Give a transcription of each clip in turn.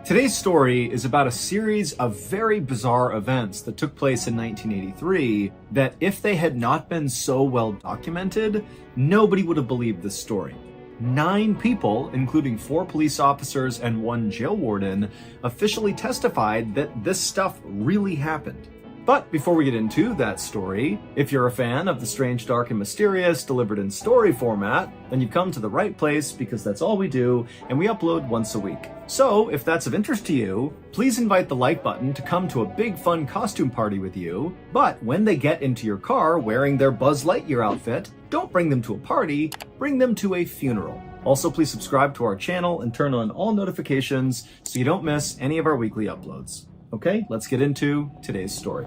Today's story is about a series of very bizarre events that took place in 1983 that, if they had not been so well documented, nobody would have believed this story. 9 people, including 4 police officers and 1 jail warden, officially testified that this stuff really happened. But before we get into that story, if you're a fan of the strange, dark, and mysterious delivered in story format, then you've come to the right place, because that's all we do, and we upload once a week. So, if that's of interest to you, please invite the like button to come to a big fun costume party with you, but when they get into your car wearing their Buzz Lightyear outfit, don't bring them to a party, bring them to a funeral. Also, please subscribe to our channel and turn on all notifications so you don't miss any of our weekly uploads. Okay, let's get into today's story.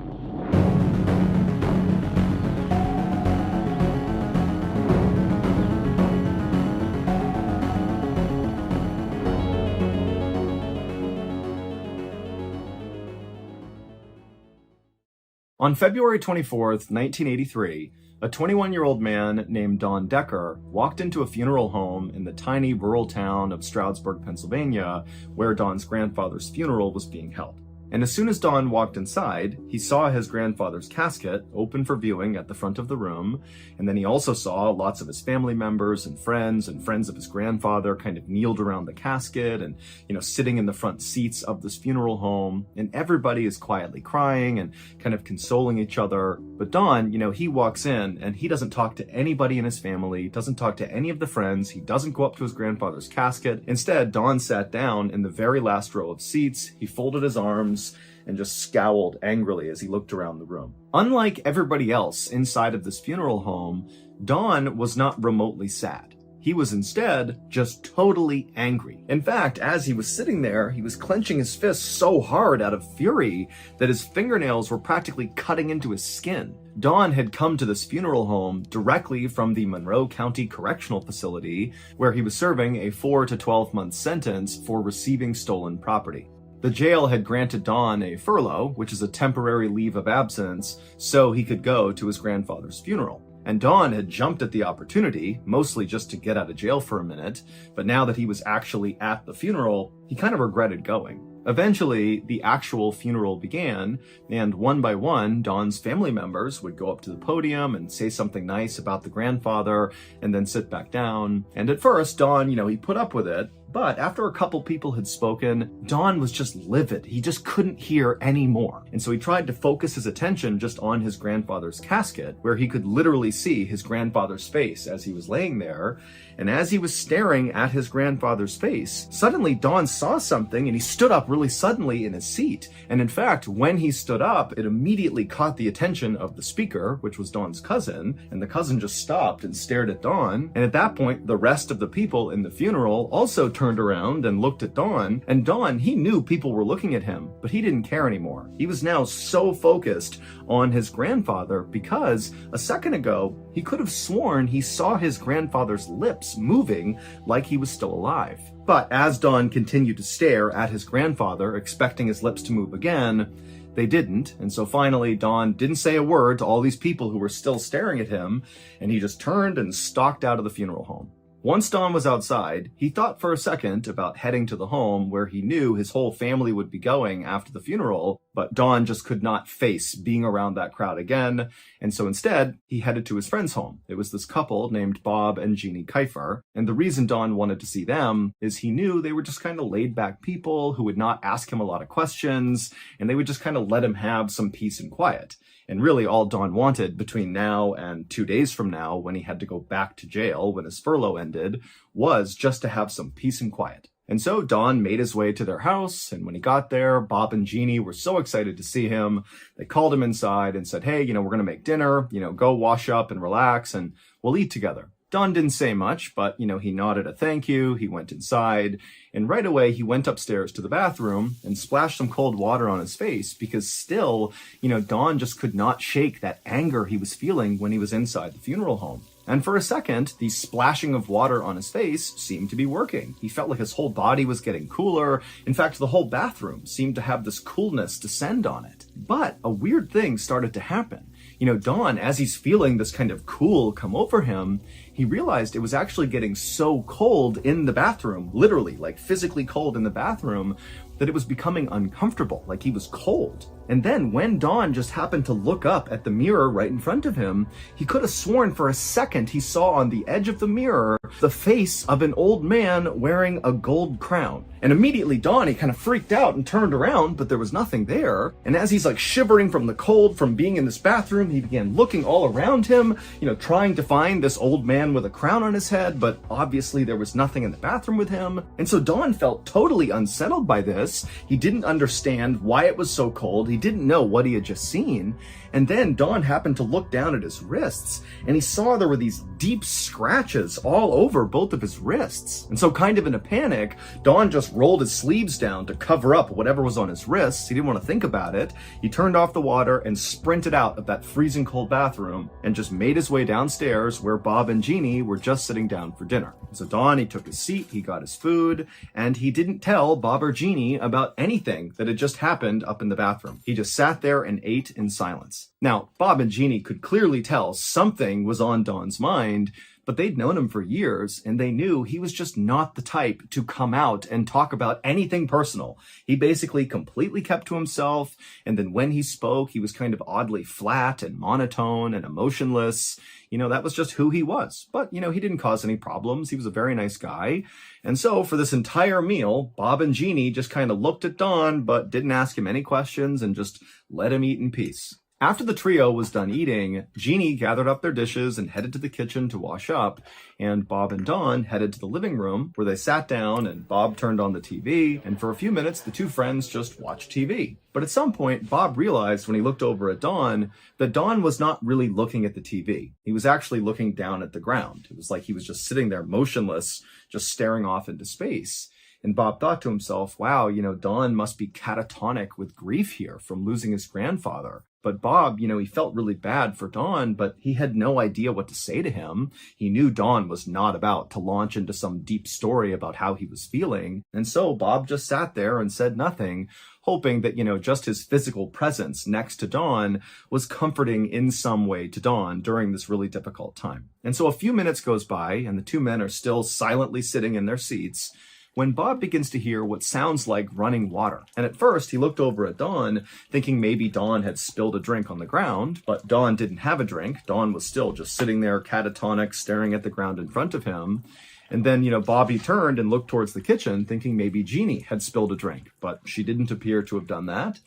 On February 24th, 1983, a 21-year-old man named Don Decker walked into a funeral home in the tiny rural town of Stroudsburg, Pennsylvania, where Don's grandfather's funeral was being held. And as soon as Don walked inside, he saw his grandfather's casket open for viewing at the front of the room, and then he also saw lots of his family members and friends of his grandfather kind of kneeled around the casket and, sitting in the front seats of this funeral home, and everybody is quietly crying and kind of consoling each other. But Don, he walks in and he doesn't talk to anybody in his family, doesn't talk to any of the friends, he doesn't go up to his grandfather's casket. Instead, Don sat down in the very last row of seats, he folded his arms, and just scowled angrily as he looked around the room. Unlike everybody else inside of this funeral home, Don was not remotely sad. He was instead just totally angry. In fact, as he was sitting there, he was clenching his fists so hard out of fury that his fingernails were practically cutting into his skin. Don had come to this funeral home directly from the Monroe County Correctional Facility, where he was serving a 4 to 12 month sentence for receiving stolen property. The jail had granted Don a furlough, which is a temporary leave of absence, so he could go to his grandfather's funeral. And Don had jumped at the opportunity, mostly just to get out of jail for a minute, but now that he was actually at the funeral, he kind of regretted going. Eventually, the actual funeral began, and one by one, Don's family members would go up to the podium and say something nice about the grandfather, and then sit back down. And at first, Don, he put up with it, but after a couple people had spoken, Don was just livid. He just couldn't hear anymore. And so he tried to focus his attention just on his grandfather's casket, where he could literally see his grandfather's face as he was laying there. And as he was staring at his grandfather's face, suddenly Don saw something and he stood up really suddenly in his seat. And in fact, when he stood up, it immediately caught the attention of the speaker, which was Don's cousin, and the cousin just stopped and stared at Don. And at that point, the rest of the people in the funeral also turned around and looked at Don. And Don, he knew people were looking at him, but he didn't care anymore. He was now so focused on his grandfather because a second ago, he could have sworn he saw his grandfather's lips moving like he was still alive. But as Don continued to stare at his grandfather, expecting his lips to move again, they didn't. And so finally, Don didn't say a word to all these people who were still staring at him, and he just turned and stalked out of the funeral home. Once Don was outside, he thought for a second about heading to the home where he knew his whole family would be going after the funeral, but Don just could not face being around that crowd again, and so instead, he headed to his friend's home. It was this couple named Bob and Jeannie Kiefer, and the reason Don wanted to see them is he knew they were just kind of laid-back people who would not ask him a lot of questions, and they would just kind of let him have some peace and quiet. And really all Don wanted between now and 2 days from now, when he had to go back to jail when his furlough ended, was just to have some peace and quiet. And so Don made his way to their house, and when he got there, Bob and Jeannie were so excited to see him. They called him inside and said, hey, we're going to make dinner, go wash up and relax, and we'll eat together. Don didn't say much, but, he nodded a thank you, he went inside, and right away he went upstairs to the bathroom and splashed some cold water on his face because still, Don just could not shake that anger he was feeling when he was inside the funeral home. And for a second, the splashing of water on his face seemed to be working. He felt like his whole body was getting cooler. In fact, the whole bathroom seemed to have this coolness descend on it. But a weird thing started to happen. Don, as he's feeling this kind of cool come over him, he realized it was actually getting so cold in the bathroom, literally, like physically cold in the bathroom, that it was becoming uncomfortable, like he was cold. And then when Don just happened to look up at the mirror right in front of him, he could have sworn for a second he saw on the edge of the mirror the face of an old man wearing a gold crown. And immediately Don, he kind of freaked out and turned around, but there was nothing there. And as he's like shivering from the cold from being in this bathroom, he began looking all around him, trying to find this old man with a crown on his head, but obviously there was nothing in the bathroom with him. And so Don felt totally unsettled by this. He didn't understand why it was so cold. He didn't know what he had just seen. And then Don happened to look down at his wrists, and he saw there were these deep scratches all over both of his wrists. And so kind of in a panic, Don just rolled his sleeves down to cover up whatever was on his wrists. He didn't want to think about it. He turned off the water and sprinted out of that freezing cold bathroom and just made his way downstairs where Bob and Jeannie were just sitting down for dinner. So Don, he took his seat, he got his food, and he didn't tell Bob or Jeannie about anything that had just happened up in the bathroom. He just sat there and ate in silence. Now, Bob and Jeannie could clearly tell something was on Don's mind, but they'd known him for years, and they knew he was just not the type to come out and talk about anything personal. He basically completely kept to himself, and then when he spoke, he was kind of oddly flat and monotone and emotionless. That was just who he was. But, he didn't cause any problems. He was a very nice guy. And so for this entire meal, Bob and Jeannie just kind of looked at Don, but didn't ask him any questions and just let him eat in peace. After the trio was done eating, Jeannie gathered up their dishes and headed to the kitchen to wash up, and Bob and Don headed to the living room where they sat down and Bob turned on the TV, and for a few minutes the two friends just watched TV. But at some point, Bob realized when he looked over at Don that Don was not really looking at the TV. He was actually looking down at the ground. It was like he was just sitting there motionless, just staring off into space. And Bob thought to himself, wow, Don must be catatonic with grief here from losing his grandfather. But Bob, he felt really bad for Don, but he had no idea what to say to him. He knew Don was not about to launch into some deep story about how he was feeling. And so Bob just sat there and said nothing, hoping that, just his physical presence next to Don was comforting in some way to Don during this really difficult time. And so a few minutes goes by, and the two men are still silently sitting in their seats when Bob begins to hear what sounds like running water. And at first, he looked over at Don, thinking maybe Don had spilled a drink on the ground, but Don didn't have a drink. Don was still just sitting there catatonic, staring at the ground in front of him. And then, Bobby turned and looked towards the kitchen, thinking maybe Jeannie had spilled a drink, but she didn't appear to have done that.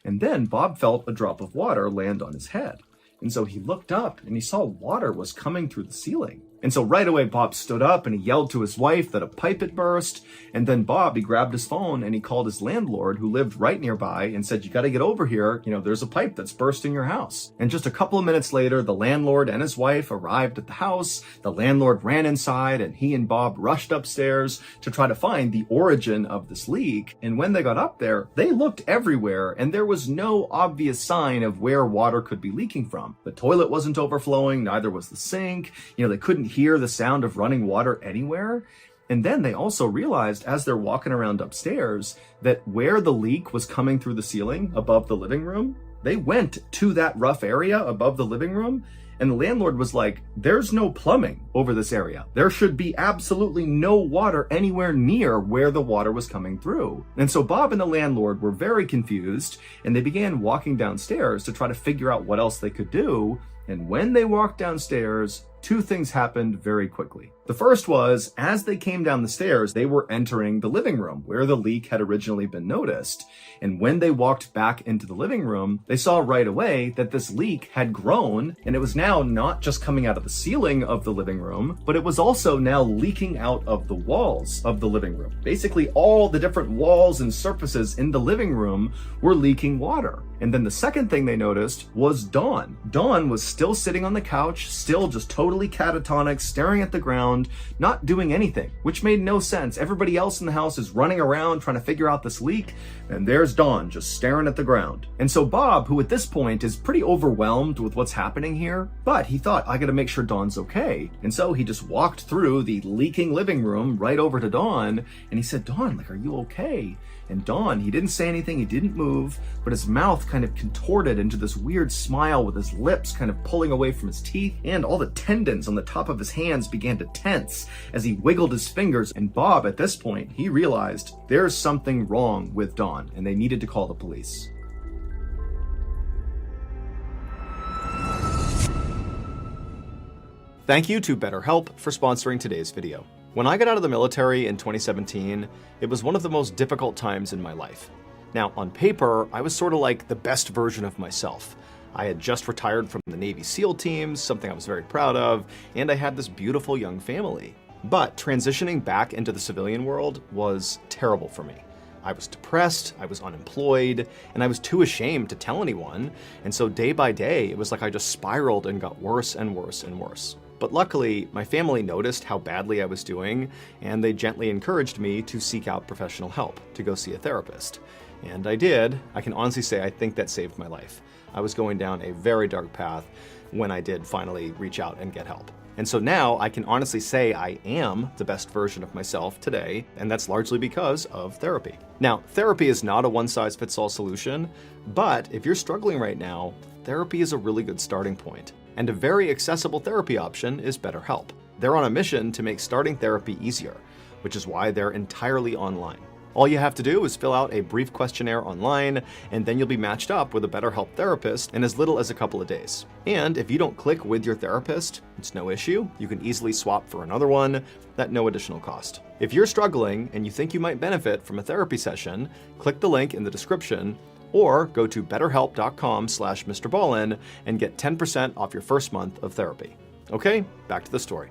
And then Bob felt a drop of water land on his head. And so he looked up and he saw water was coming through the ceiling. And so right away, Bob stood up and he yelled to his wife that a pipe had burst. And then Bob, he grabbed his phone and he called his landlord, who lived right nearby, and said, you got to get over here. There's a pipe that's burst in your house. And just a couple of minutes later, the landlord and his wife arrived at the house. The landlord ran inside and he and Bob rushed upstairs to try to find the origin of this leak. And when they got up there, they looked everywhere and there was no obvious sign of where water could be leaking from. The toilet wasn't overflowing, neither was the sink. They couldn't hear the sound of running water anywhere. And then they also realized as they're walking around upstairs that where the leak was coming through the ceiling above the living room, they went to that rough area above the living room, and the landlord was like, there's no plumbing over this area. There should be absolutely no water anywhere near where the water was coming through. And so Bob and the landlord were very confused, and they began walking downstairs to try to figure out what else they could do. And when they walked downstairs, two things happened very quickly. The first was, as they came down the stairs, they were entering the living room where the leak had originally been noticed. And when they walked back into the living room, they saw right away that this leak had grown, and it was now not just coming out of the ceiling of the living room, but it was also now leaking out of the walls of the living room. Basically, all the different walls and surfaces in the living room were leaking water. And then the second thing they noticed was Dawn. Dawn was still sitting on the couch, still just totally catatonic, staring at the ground, not doing anything, which made no sense. Everybody else in the house is running around trying to figure out this leak, and there's Dawn just staring at the ground. And so Bob, who at this point is pretty overwhelmed with what's happening here, but he thought, I gotta make sure Dawn's okay. And so he just walked through the leaking living room right over to Dawn, and he said, Dawn, are you okay? And Don, he didn't say anything, he didn't move, but his mouth kind of contorted into this weird smile with his lips kind of pulling away from his teeth, and all the tendons on the top of his hands began to tense as he wiggled his fingers. And Bob, at this point, he realized there's something wrong with Don, and they needed to call the police. Thank you to BetterHelp for sponsoring today's video. When I got out of the military in 2017, it was one of the most difficult times in my life. Now, on paper, I was sort of like the best version of myself. I had just retired from the Navy SEAL teams, something I was very proud of, and I had this beautiful young family. But transitioning back into the civilian world was terrible for me. I was depressed, I was unemployed, and I was too ashamed to tell anyone. And so day by day, it was like I just spiraled and got worse and worse and worse. But luckily, my family noticed how badly I was doing, and they gently encouraged me to seek out professional help, to go see a therapist. And I did. I can honestly say I think that saved my life. I was going down a very dark path when I did finally reach out and get help. And so now I can honestly say I am the best version of myself today, and that's largely because of therapy. Now, therapy is not a one-size-fits-all solution, but if you're struggling right now, therapy is a really good starting point. And a very accessible therapy option is BetterHelp. They're on a mission to make starting therapy easier, which is why they're entirely online. All you have to do is fill out a brief questionnaire online, and then you'll be matched up with a BetterHelp therapist in as little as a couple of days. And if you don't click with your therapist, it's no issue. You can easily swap for another one at no additional cost. If you're struggling and you think you might benefit from a therapy session, click the link in the description or go to betterhelp.com/MrBallen and get 10% off your first month of therapy. Okay, back to the story.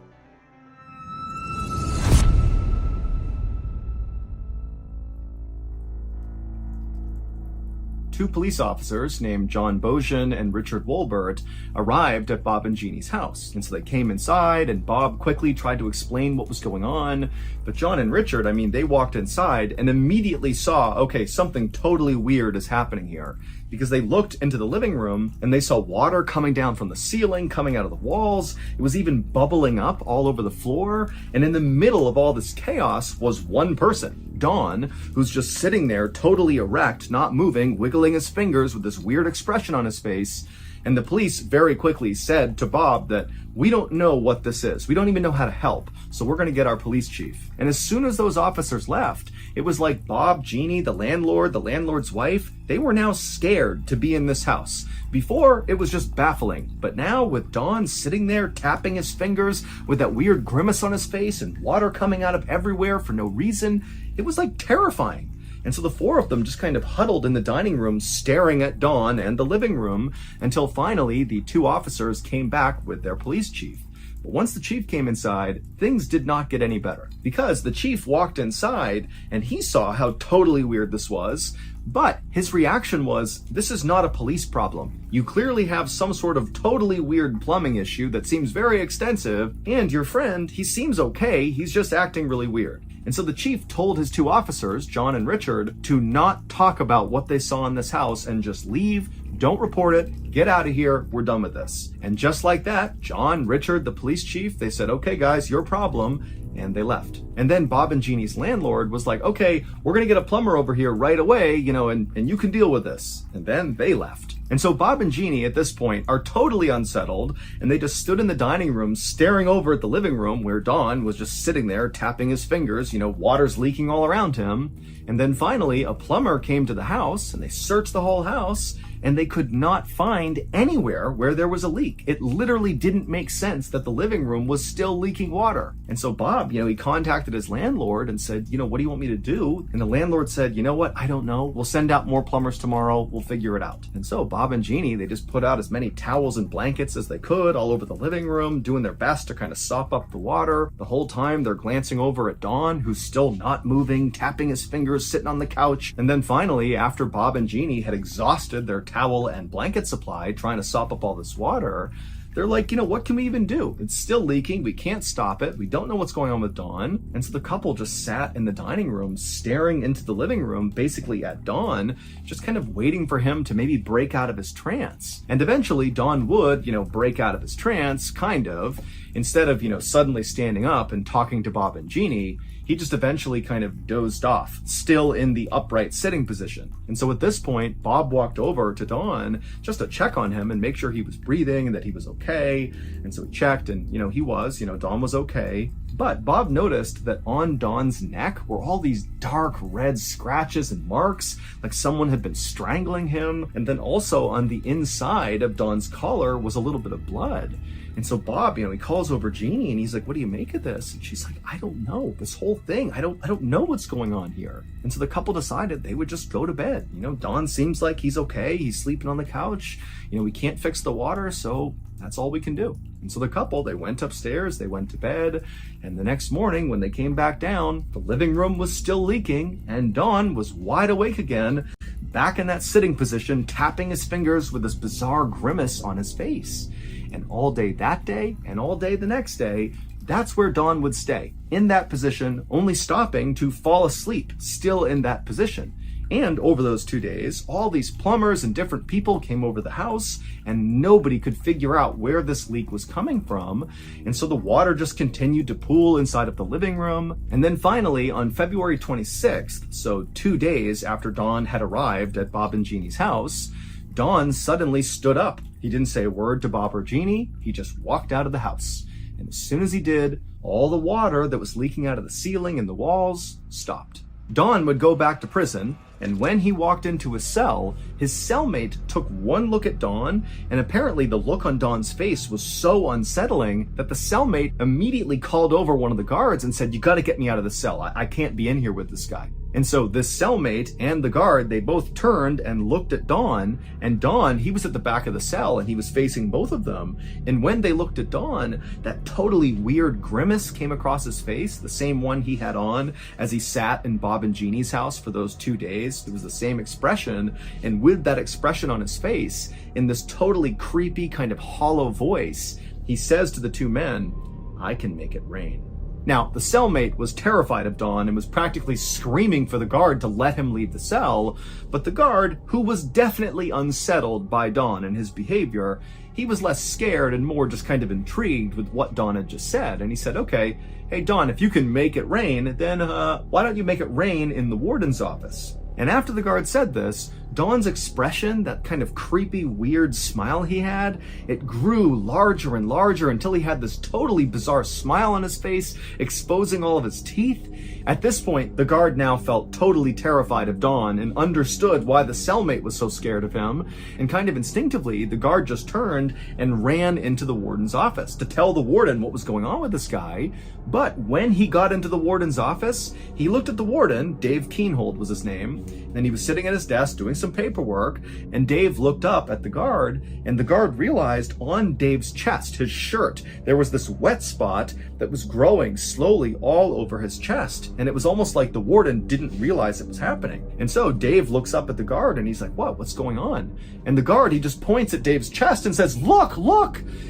Two police officers named John Bojan and Richard Wolbert arrived at Bob and Jeannie's house. And so they came inside, and Bob quickly tried to explain what was going on. But John and Richard, they walked inside and immediately saw, okay, something totally weird is happening here. Because they looked into the living room and they saw water coming down from the ceiling, coming out of the walls. It was even bubbling up all over the floor. And in the middle of all this chaos was one person, Don, who's just sitting there totally erect, not moving, wiggling his fingers with this weird expression on his face. And the police very quickly said to Bob that we don't know what this is. We don't even know how to help. So we're going to get our police chief. And as soon as those officers left, it was like Bob, Jeannie, the landlord's wife, they were now scared to be in this house. Before, it was just baffling. But now with Don sitting there tapping his fingers with that weird grimace on his face and water coming out of everywhere for no reason, it was like terrifying. And so the four of them just kind of huddled in the dining room staring at Don and the living room until finally the two officers came back with their police chief. But once the chief came inside, things did not get any better because the chief walked inside and he saw how totally weird this was. But his reaction was, this is not a police problem. You clearly have some sort of totally weird plumbing issue that seems very extensive, and your friend, he seems okay, he's just acting really weird. And so the chief told his two officers, John and Richard, to not talk about what they saw in this house and just leave, don't report it, get out of here, we're done with this. And just like that, John, Richard, the police chief, they said, okay guys, your problem, and they left. And then Bob and Jeannie's landlord was like, okay, we're gonna get a plumber over here right away, and you can deal with this. And then they left. And so Bob and Jeannie at this point are totally unsettled, and they just stood in the dining room staring over at the living room where Don was just sitting there tapping his fingers, water's leaking all around him. And then finally a plumber came to the house and they searched the whole house and they could not find anywhere where there was a leak. It literally didn't make sense that the living room was still leaking water. And so Bob, he contacted his landlord and said, what do you want me to do? And the landlord said, you know what? I don't know. We'll send out more plumbers tomorrow. We'll figure it out. And so Bob and Jeannie, they just put out as many towels and blankets as they could all over the living room, doing their best to kind of sop up the water. The whole time they're glancing over at Don, who's still not moving, tapping his fingers, sitting on the couch. And then finally, after Bob and Jeannie had exhausted their towel and blanket supply trying to sop up all this water, they're like, what can we even do? It's still leaking. We can't stop it. We don't know what's going on with Don. And so the couple just sat in the dining room, staring into the living room, basically at Don, just kind of waiting for him to maybe break out of his trance. And eventually Don would, break out of his trance, kind of. Instead of, suddenly standing up and talking to Bob and Jeannie, he just eventually kind of dozed off, still in the upright sitting position. And so at this point, Bob walked over to Don just to check on him and make sure he was breathing and that he was okay. And so he checked and, he was, Don was okay. But Bob noticed that on Don's neck were all these dark red scratches and marks, like someone had been strangling him. And then also on the inside of Don's collar was a little bit of blood. And so Bob, he calls over Jeannie and he's like, what do you make of this? And she's like, I don't know. This whole thing, I don't know what's going on here. And so the couple decided they would just go to bed. Don seems like he's okay. He's sleeping on the couch. We can't fix the water, so that's all we can do. And so the couple, they went upstairs, they went to bed, and the next morning when they came back down, the living room was still leaking, and Don was wide awake again, back in that sitting position, tapping his fingers with this bizarre grimace on his face. And all day that day, and all day the next day, that's where Don would stay, in that position, only stopping to fall asleep, still in that position. And over those 2 days, all these plumbers and different people came over the house, and nobody could figure out where this leak was coming from. And so the water just continued to pool inside of the living room. And then finally, on February 26th, so 2 days after Don had arrived at Bob and Jeannie's house, Don suddenly stood up. He didn't say a word to Bob or Jeannie. He just walked out of the house. And as soon as he did, all the water that was leaking out of the ceiling and the walls stopped. Don would go back to prison, and when he walked into his cell, his cellmate took one look at Don, and apparently the look on Don's face was so unsettling that the cellmate immediately called over one of the guards and said, you gotta get me out of the cell. I can't be in here with this guy. And so this cellmate and the guard, they both turned and looked at Don, and Don, he was at the back of the cell and he was facing both of them. And when they looked at Don, that totally weird grimace came across his face, the same one he had on as he sat in Bob and Jeannie's house for those 2 days. It was the same expression, and with that expression on his face, in this totally creepy kind of hollow voice, he says to the two men, I can make it rain. Now, the cellmate was terrified of Don and was practically screaming for the guard to let him leave the cell, but the guard, who was definitely unsettled by Don and his behavior, he was less scared and more just kind of intrigued with what Don had just said. And he said, okay, hey Don, if you can make it rain, then why don't you make it rain in the warden's office? And after the guard said this, Don's expression, that kind of creepy, weird smile he had, it grew larger and larger until he had this totally bizarre smile on his face, exposing all of his teeth. At this point, the guard now felt totally terrified of Don and understood why the cellmate was so scared of him. And kind of instinctively, the guard just turned and ran into the warden's office to tell the warden what was going on with this guy. But when he got into the warden's office, he looked at the warden, Dave Keenhold was his name, and he was sitting at his desk doing some paperwork, and Dave looked up at the guard, and the guard realized on Dave's chest, his shirt, there was this wet spot that was growing slowly all over his chest, and it was almost like the warden didn't realize it was happening. And so Dave looks up at the guard and he's like, what's going on? And the guard, he just points at Dave's chest and says, look!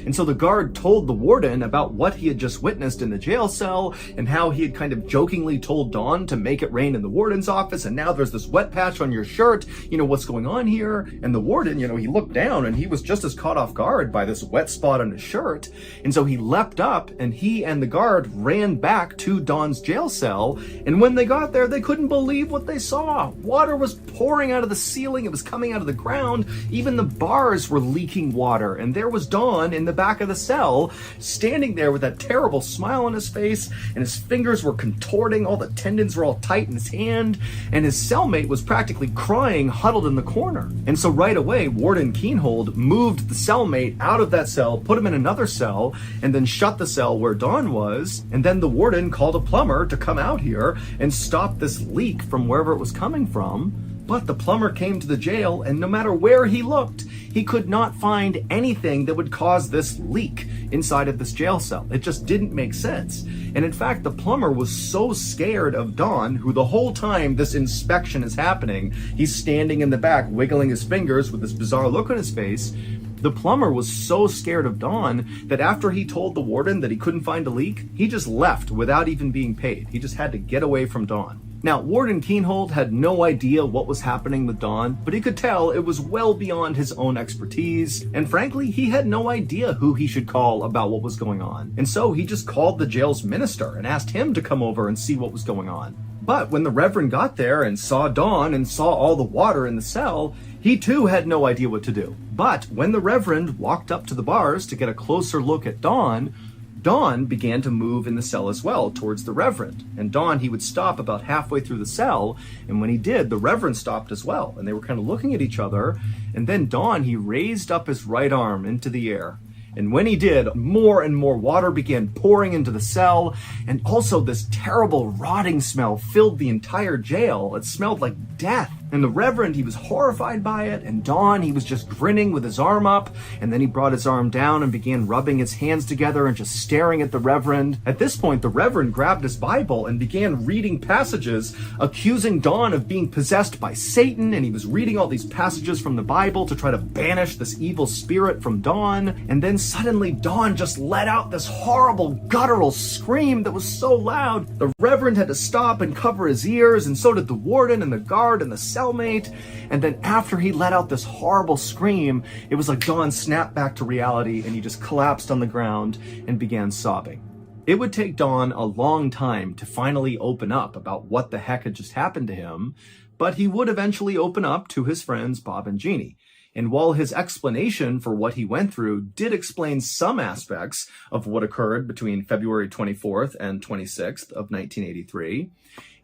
And so the guard told the warden about what he had just witnessed in the jail cell and how he had kind of jokingly told Don to make it rain in the warden's office, and now there's this wet patch on your shirt, what's going on here? And the warden, he looked down and he was just as caught off guard by this wet spot on his shirt. And so he leapt up and he and the guard ran back to Don's jail cell. And when they got there, they couldn't believe what they saw. Water was pouring out of the ceiling. It was coming out of the ground. Even the bars were leaking water. And there was Don in the back of the cell, standing there with that terrible smile on his face, and his fingers were contorting. All the tendons were all tight in his hand. And his cellmate was practically crying, huddled in the corner. And so right away, Warden Keenhold moved the cellmate out of that cell, put him in another cell, and then shut the cell where Don was. And then the warden called a plumber to come out here and stop this leak from wherever it was coming from. But the plumber came to the jail, and no matter where he looked, he could not find anything that would cause this leak inside of this jail cell. It just didn't make sense. And in fact, the plumber was so scared of Don, who the whole time this inspection is happening, he's standing in the back, wiggling his fingers with this bizarre look on his face. The plumber was so scared of Don that after he told the warden that he couldn't find a leak, he just left without even being paid. He just had to get away from Don. Now, Warden Keenhold had no idea what was happening with Don, but he could tell it was well beyond his own expertise, and frankly, he had no idea who he should call about what was going on. And so he just called the jail's minister and asked him to come over and see what was going on. But when the Reverend got there and saw Don and saw all the water in the cell, he too had no idea what to do. But when the Reverend walked up to the bars to get a closer look at Don began to move in the cell as well towards the Reverend. And Don, he would stop about halfway through the cell, and when he did, the Reverend stopped as well. And they were kind of looking at each other, and then Don, he raised up his right arm into the air. And when he did, more and more water began pouring into the cell, and also this terrible rotting smell filled the entire jail. It smelled like death. And the Reverend, he was horrified by it, and Don, he was just grinning with his arm up, and then he brought his arm down and began rubbing his hands together and just staring at the Reverend. At this point, the Reverend grabbed his Bible and began reading passages accusing Don of being possessed by Satan, and he was reading all these passages from the Bible to try to banish this evil spirit from Don. And then suddenly Don just let out this horrible guttural scream that was so loud. The Reverend had to stop and cover his ears, and so did the warden and the guard and the cellmate. And then after he let out this horrible scream, it was like Don snapped back to reality and he just collapsed on the ground and began sobbing. It would take Don a long time to finally open up about what the heck had just happened to him, but he would eventually open up to his friends Bob and Jeannie. And while his explanation for what he went through did explain some aspects of what occurred between February 24th and 26th of 1983,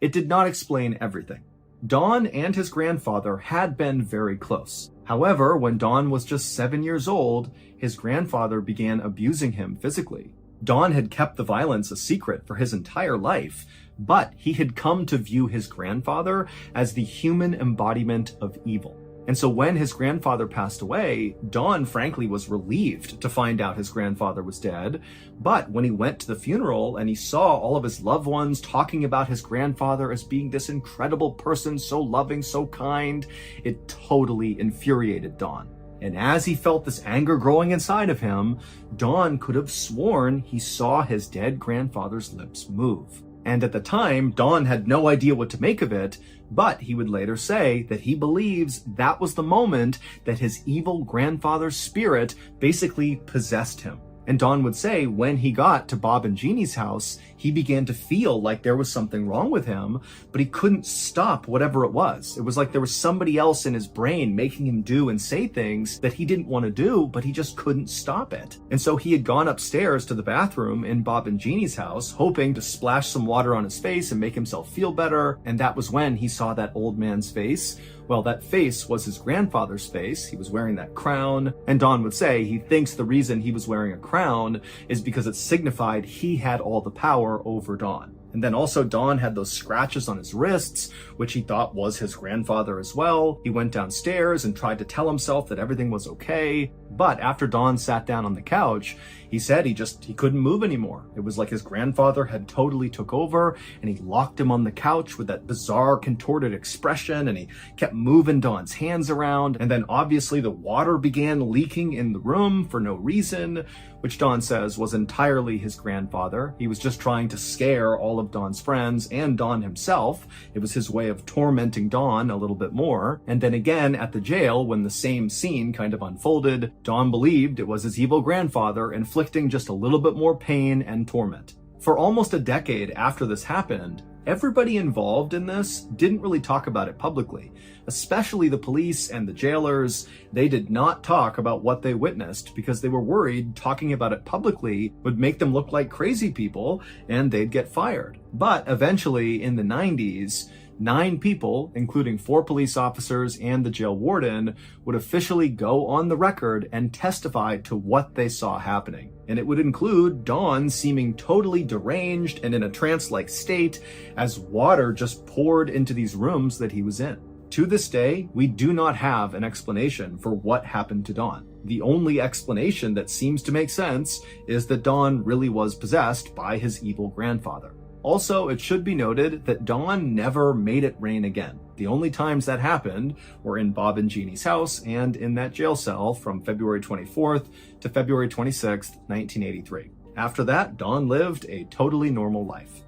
it did not explain everything. Don and his grandfather had been very close. However, when Don was just 7 years old, his grandfather began abusing him physically. Don had kept the violence a secret for his entire life, but he had come to view his grandfather as the human embodiment of evil. And so when his grandfather passed away, Don frankly was relieved to find out his grandfather was dead. But when he went to the funeral and he saw all of his loved ones talking about his grandfather as being this incredible person, so loving, so kind, it totally infuriated Don. And as he felt this anger growing inside of him, Don could have sworn he saw his dead grandfather's lips move. And at the time, Don had no idea what to make of it, but he would later say that he believes that was the moment that his evil grandfather's spirit basically possessed him. And Don would say when he got to Bob and Jeannie's house, he began to feel like there was something wrong with him, but he couldn't stop whatever it was. It was like there was somebody else in his brain making him do and say things that he didn't want to do, but he just couldn't stop it. And so he had gone upstairs to the bathroom in Bob and Jeannie's house, hoping to splash some water on his face and make himself feel better. And that was when he saw that old man's face. Well, that face was his grandfather's face. He was wearing that crown. And Don would say he thinks the reason he was wearing a crown is because it signified he had all the power over Don. And then also Don had those scratches on his wrists, which he thought was his grandfather as well. He went downstairs and tried to tell himself that everything was okay. But after Don sat down on the couch, he said he couldn't move anymore. It was like his grandfather had totally took over, and he locked him on the couch with that bizarre contorted expression, and he kept moving Don's hands around. And then obviously the water began leaking in the room for no reason, which Don says was entirely his grandfather. He was just trying to scare all of Don's friends and Don himself. It was his way of tormenting Don a little bit more. And then again at the jail, when the same scene kind of unfolded, Don believed it was his evil grandfather inflicting just a little bit more pain and torment. For almost a decade after this happened, everybody involved in this didn't really talk about it publicly, especially the police and the jailers. They did not talk about what they witnessed because they were worried talking about it publicly would make them look like crazy people and they'd get fired. But eventually in the 90s, 9 people, including 4 police officers and the jail warden, would officially go on the record and testify to what they saw happening. And it would include Don seeming totally deranged and in a trance-like state as water just poured into these rooms that he was in. To this day, we do not have an explanation for what happened to Don. The only explanation that seems to make sense is that Don really was possessed by his evil grandfather. Also, it should be noted that Dawn never made it rain again. The only times that happened were in Bob and Jeannie's house and in that jail cell from February 24th to February 26th, 1983. After that, Dawn lived a totally normal life.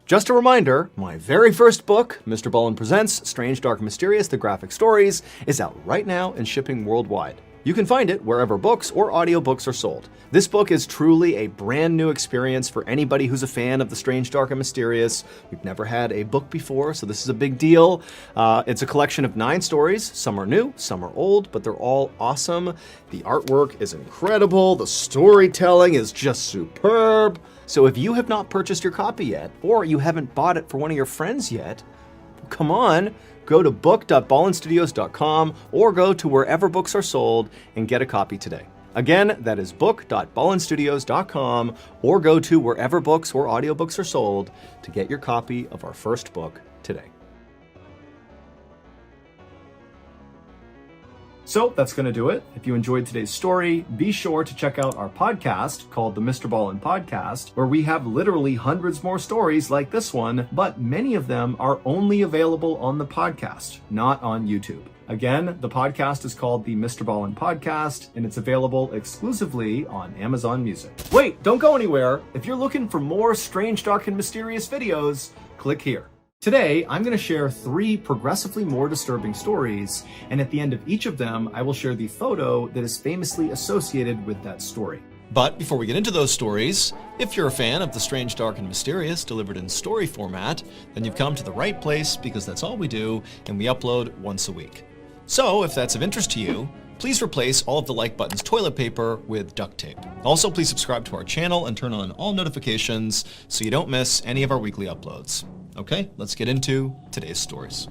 Just a reminder, my very first book, MrBallen Presents Strange, Dark, and Mysterious, The Graphic Stories, is out right now and shipping worldwide. You can find it wherever books or audiobooks are sold. This book is truly a brand new experience for anybody who's a fan of the strange, dark, and mysterious. We've never had a book before, so this is a big deal. It's a collection of 9 stories. Some are new, some are old, but they're all awesome. The artwork is incredible. The storytelling is just superb. So if you have not purchased your copy yet, or you haven't bought it for one of your friends yet, come on, go to book.ballenstudios.com or go to wherever books are sold and get a copy today. Again, that is book.ballenstudios.com or go to wherever books or audiobooks are sold to get your copy of our first book today. So that's going to do it. If you enjoyed today's story, be sure to check out our podcast called the MrBallen Podcast, where we have literally hundreds more stories like this one, but many of them are only available on the podcast, not on YouTube. Again, the podcast is called the MrBallen Podcast, and it's available exclusively on Amazon Music. Wait, don't go anywhere. If you're looking for more strange, dark, and mysterious videos, click here. Today, I'm going to share 3 progressively more disturbing stories, and at the end of each of them, I will share the photo that is famously associated with that story. But before we get into those stories, if you're a fan of the strange, dark, and mysterious delivered in story format, then you've come to the right place because that's all we do, and we upload once a week. So if that's of interest to you, please replace all of the like button's toilet paper with duct tape. Also, please subscribe to our channel and turn on all notifications so you don't miss any of our weekly uploads. Okay, let's get into today's stories.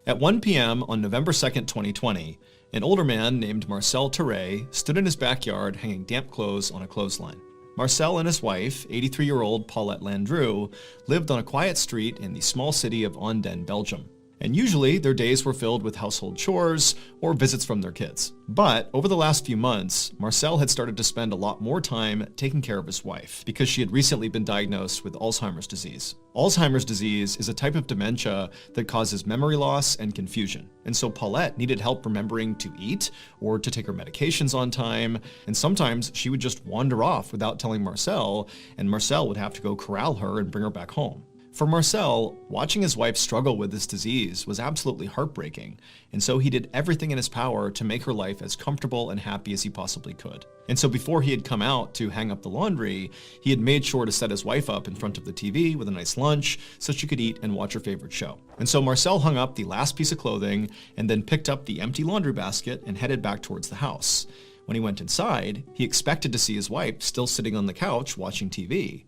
At 1 p.m. on November 2nd, 2020, an older man named Marcel Terray stood in his backyard hanging damp clothes on a clothesline. Marcel and his wife, 83-year-old Paulette Landru, lived on a quiet street in the small city of Anden, Belgium. And usually, their days were filled with household chores or visits from their kids. But over the last few months, Marcel had started to spend a lot more time taking care of his wife because she had recently been diagnosed with Alzheimer's disease. Alzheimer's disease is a type of dementia that causes memory loss and confusion. And so Paulette needed help remembering to eat or to take her medications on time. And sometimes she would just wander off without telling Marcel, and Marcel would have to go corral her and bring her back home. For Marcel, watching his wife struggle with this disease was absolutely heartbreaking, and so he did everything in his power to make her life as comfortable and happy as he possibly could. And so before he had come out to hang up the laundry, he had made sure to set his wife up in front of the TV with a nice lunch so she could eat and watch her favorite show. And so Marcel hung up the last piece of clothing and then picked up the empty laundry basket and headed back towards the house. When he went inside, he expected to see his wife still sitting on the couch watching TV.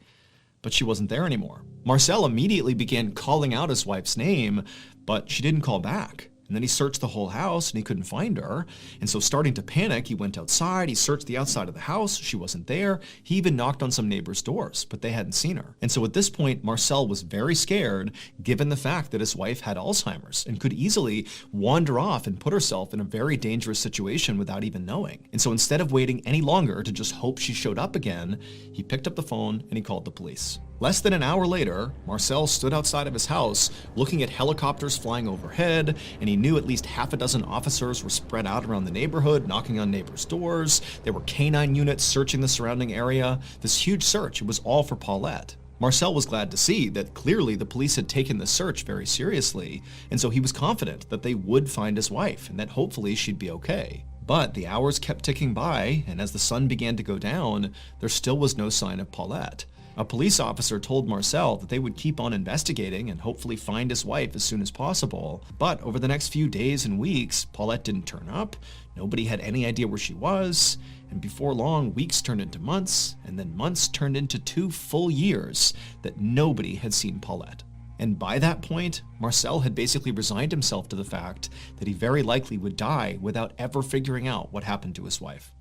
But she wasn't there anymore. Marcel immediately began calling out his wife's name, but she didn't call back. And then he searched the whole house and he couldn't find her. And so starting to panic, he went outside, he searched the outside of the house, she wasn't there. He even knocked on some neighbors' doors, but they hadn't seen her. And so at this point, Marcel was very scared, given the fact that his wife had Alzheimer's and could easily wander off and put herself in a very dangerous situation without even knowing. And so instead of waiting any longer to just hope she showed up again, he picked up the phone and he called the police. Less than an hour later, Marcel stood outside of his house looking at helicopters flying overhead, and he knew at least half a dozen officers were spread out around the neighborhood, knocking on neighbors' doors. There were canine units searching the surrounding area. This huge search, it was all for Paulette. Marcel was glad to see that clearly the police had taken the search very seriously, and so he was confident that they would find his wife and that hopefully she'd be okay. But the hours kept ticking by, and as the sun began to go down, there still was no sign of Paulette. A police officer told Marcel that they would keep on investigating and hopefully find his wife as soon as possible. But over the next few days and weeks, Paulette didn't turn up, nobody had any idea where she was, and before long, weeks turned into months, and then months turned into 2 full years that nobody had seen Paulette. And by that point, Marcel had basically resigned himself to the fact that he very likely would die without ever figuring out what happened to his wife.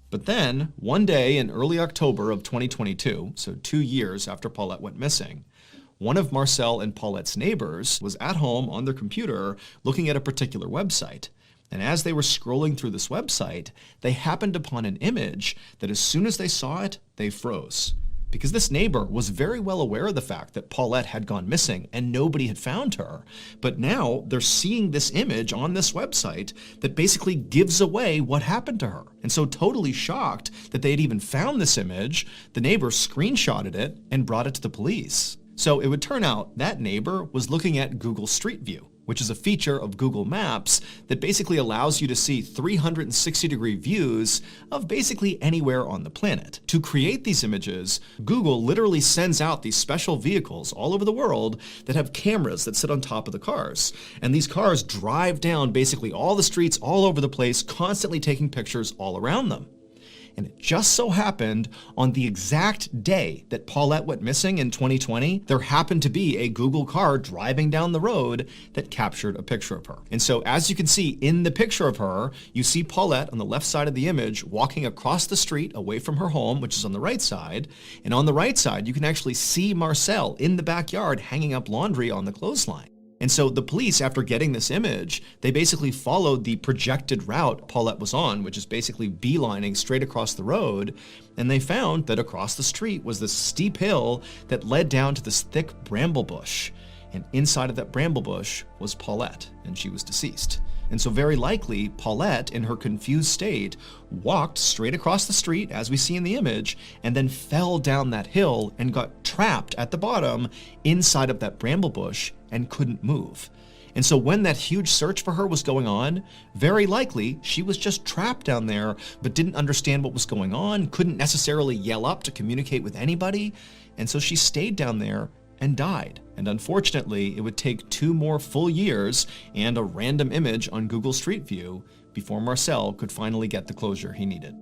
But then, one day in early October of 2022, so 2 years after Paulette went missing, one of Marcel and Paulette's neighbors was at home on their computer looking at a particular website. And as they were scrolling through this website, they happened upon an image that as soon as they saw it, they froze. Because this neighbor was very well aware of the fact that Paulette had gone missing and nobody had found her. But now they're seeing this image on this website that basically gives away what happened to her. And so totally shocked that they had even found this image, the neighbor screenshotted it and brought it to the police. So it would turn out that neighbor was looking at Google Street View, which is a feature of Google Maps that basically allows you to see 360-degree views of basically anywhere on the planet. To create these images, Google literally sends out these special vehicles all over the world that have cameras that sit on top of the cars. And these cars drive down basically all the streets all over the place, constantly taking pictures all around them. And it just so happened on the exact day that Paulette went missing in 2020, there happened to be a Google car driving down the road that captured a picture of her. And so as you can see in the picture of her, you see Paulette on the left side of the image walking across the street away from her home, which is on the right side. And on the right side, you can actually see Marcel in the backyard hanging up laundry on the clothesline. And so the police, after getting this image, they basically followed the projected route Paulette was on, which is basically beelining straight across the road. And they found that across the street was this steep hill that led down to this thick bramble bush. And inside of that bramble bush was Paulette, and she was deceased. And so very likely, Paulette, in her confused state, walked straight across the street, as we see in the image, and then fell down that hill and got trapped at the bottom inside of that bramble bush and couldn't move. And so when that huge search for her was going on, very likely she was just trapped down there, but didn't understand what was going on, couldn't necessarily yell up to communicate with anybody. And so she stayed down there and died. And unfortunately, it would take 2 more full years and a random image on Google Street View before Marcel could finally get the closure he needed.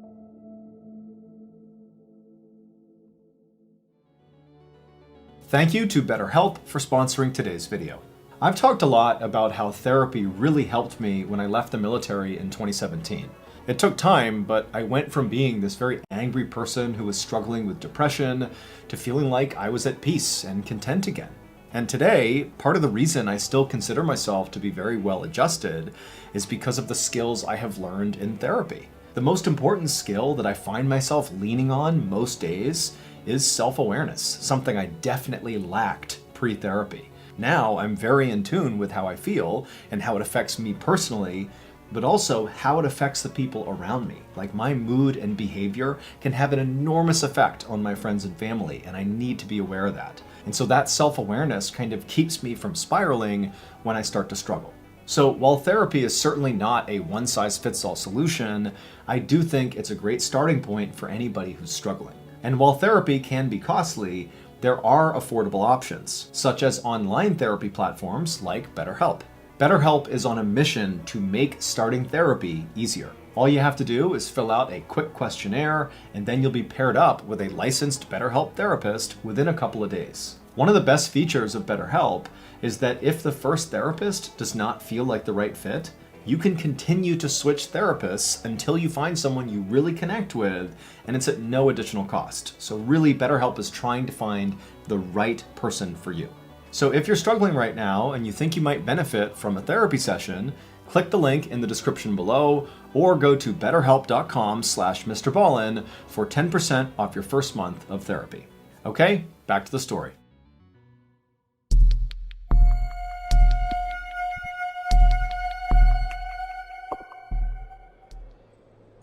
Thank you to BetterHelp for sponsoring today's video. I've talked a lot about how therapy really helped me when I left the military in 2017. It took time, but I went from being this very angry person who was struggling with depression to feeling like I was at peace and content again. And today, part of the reason I still consider myself to be very well adjusted is because of the skills I have learned in therapy. The most important skill that I find myself leaning on most days is self-awareness, something I definitely lacked pre-therapy. Now I'm very in tune with how I feel and how it affects me personally, but also how it affects the people around me. Like my mood and behavior can have an enormous effect on my friends and family, and I need to be aware of that. And so that self-awareness kind of keeps me from spiraling when I start to struggle. So while therapy is certainly not a one-size-fits-all solution, I do think it's a great starting point for anybody who's struggling. And while therapy can be costly, there are affordable options, such as online therapy platforms like BetterHelp. BetterHelp is on a mission to make starting therapy easier. All you have to do is fill out a quick questionnaire, and then you'll be paired up with a licensed BetterHelp therapist within a couple of days. One of the best features of BetterHelp is that if the first therapist does not feel like the right fit, you can continue to switch therapists until you find someone you really connect with, and it's at no additional cost. So really, BetterHelp is trying to find the right person for you. So if you're struggling right now and you think you might benefit from a therapy session, click the link in the description below or go to betterhelp.com/MrBallen for 10% off your first month of therapy. Okay, back to the story.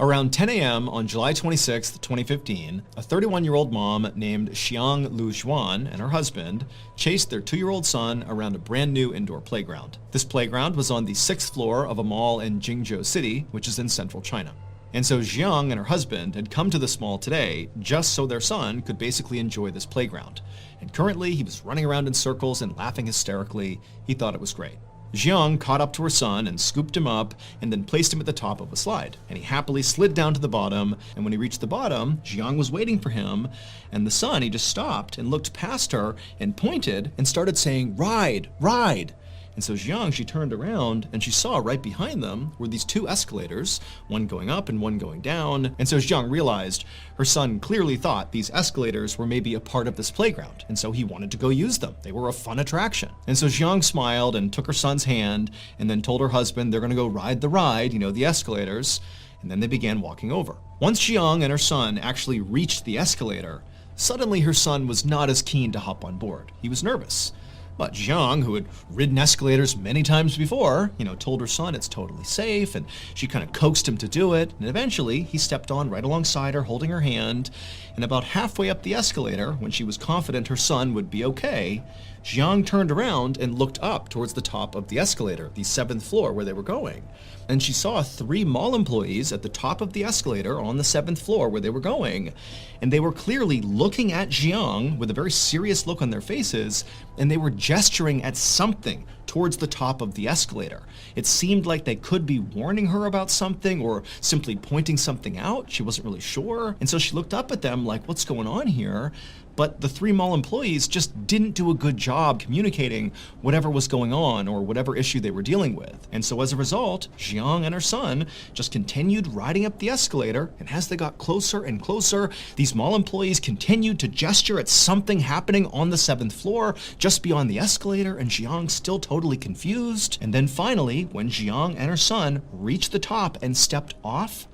Around 10 a.m. on July 26, 2015, a 31-year-old mom named Xiang Lu Xuan and her husband chased their 2-year-old son around a brand new indoor playground. This playground was on the 6th floor of a mall in Jingzhou City, which is in central China. And so Xiang and her husband had come to this mall today just so their son could basically enjoy this playground. And currently he was running around in circles and laughing hysterically. He thought it was great. Jiang caught up to her son and scooped him up and then placed him at the top of a slide. And he happily slid down to the bottom, and when he reached the bottom, Jiang was waiting for him, and the son, he just stopped and looked past her and pointed and started saying, "Ride, ride." And so Jiang, she turned around and she saw right behind them were these two escalators, one going up and one going down. And so Jiang realized her son clearly thought these escalators were maybe a part of this playground. And so he wanted to go use them. They were a fun attraction. And so Jiang smiled and took her son's hand and then told her husband they're going to go ride the ride, the escalators. And then they began walking over. Once Jiang and her son actually reached the escalator, suddenly her son was not as keen to hop on board. He was nervous. But Jiang, who had ridden escalators many times before, told her son it's totally safe, and she kind of coaxed him to do it, and eventually he stepped on right alongside her, holding her hand, and about halfway up the escalator, when she was confident her son would be okay, Jiang turned around and looked up towards the top of the escalator, the 7th floor where they were going. And she saw 3 mall employees at the top of the escalator on the 7th floor where they were going. And they were clearly looking at Jiang with a very serious look on their faces, and they were gesturing at something towards the top of the escalator. It seemed like they could be warning her about something or simply pointing something out. She wasn't really sure. And so she looked up at them like, what's going on here? But the 3 mall employees just didn't do a good job communicating whatever was going on or whatever issue they were dealing with. And so as a result, Jiang and her son just continued riding up the escalator, and as they got closer and closer, these mall employees continued to gesture at something happening on the 7th floor just beyond the escalator, and Jiang still totally confused. And then finally, when Jiang and her son reached the top and stepped off,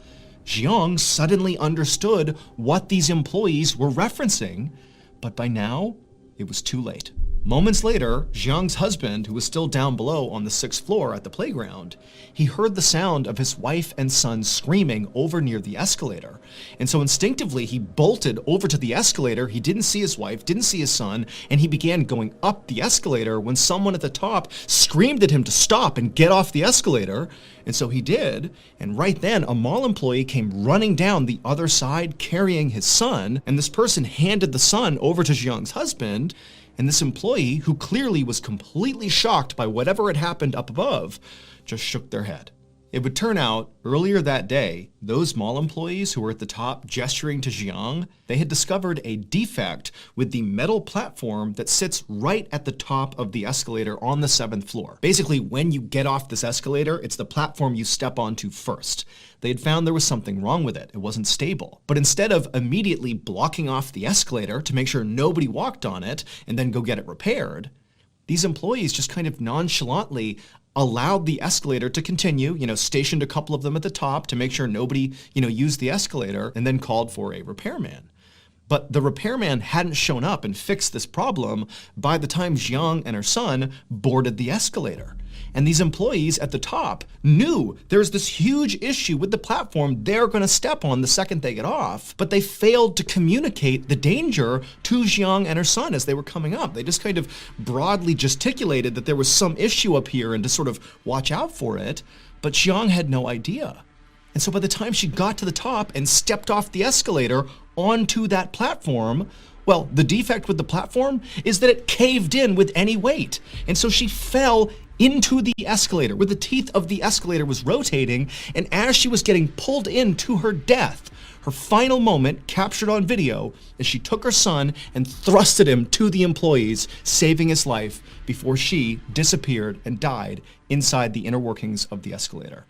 Jiang suddenly understood what these employees were referencing, but by now, it was too late. Moments later, Jiang's husband, who was still down below on the 6th floor at the playground, he heard the sound of his wife and son screaming over near the escalator. And so instinctively, he bolted over to the escalator. He didn't see his wife, didn't see his son, and he began going up the escalator when someone at the top screamed at him to stop and get off the escalator. And so he did, and right then, a mall employee came running down the other side carrying his son, and this person handed the son over to Jiang's husband. And this employee, who clearly was completely shocked by whatever had happened up above, just shook their head. It would turn out, earlier that day, those mall employees who were at the top gesturing to Jiang, they had discovered a defect with the metal platform that sits right at the top of the escalator on the 7th floor. Basically, when you get off this escalator, it's the platform you step onto first. They had found there was something wrong with it. It wasn't stable. But instead of immediately blocking off the escalator to make sure nobody walked on it and then go get it repaired, these employees just kind of nonchalantly allowed the escalator to continue, stationed a couple of them at the top to make sure nobody, used the escalator, and then called for a repairman. But the repairman hadn't shown up and fixed this problem by the time Jiang and her son boarded the escalator. And these employees at the top knew there's this huge issue with the platform they're going to step on the second they get off, but they failed to communicate the danger to Jiang and her son as they were coming up. They just kind of broadly gesticulated that there was some issue up here and to sort of watch out for it, but Jiang had no idea. And so by the time she got to the top and stepped off the escalator onto that platform, well, the defect with the platform is that it caved in with any weight. And so she fell into the escalator, where the teeth of the escalator was rotating, and as she was getting pulled in to her death, her final moment captured on video as she took her son and thrusted him to the employees, saving his life before she disappeared and died inside the inner workings of the escalator.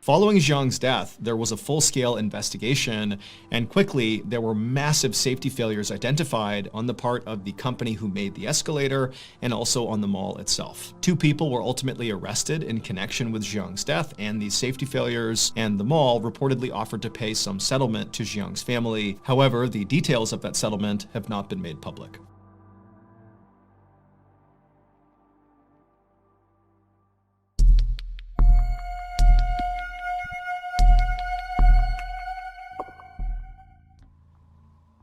Following Jiang's death, there was a full-scale investigation, and quickly there were massive safety failures identified on the part of the company who made the escalator and also on the mall itself. 2 people were ultimately arrested in connection with Jiang's death and these safety failures, and the mall reportedly offered to pay some settlement to Jiang's family. However, the details of that settlement have not been made public.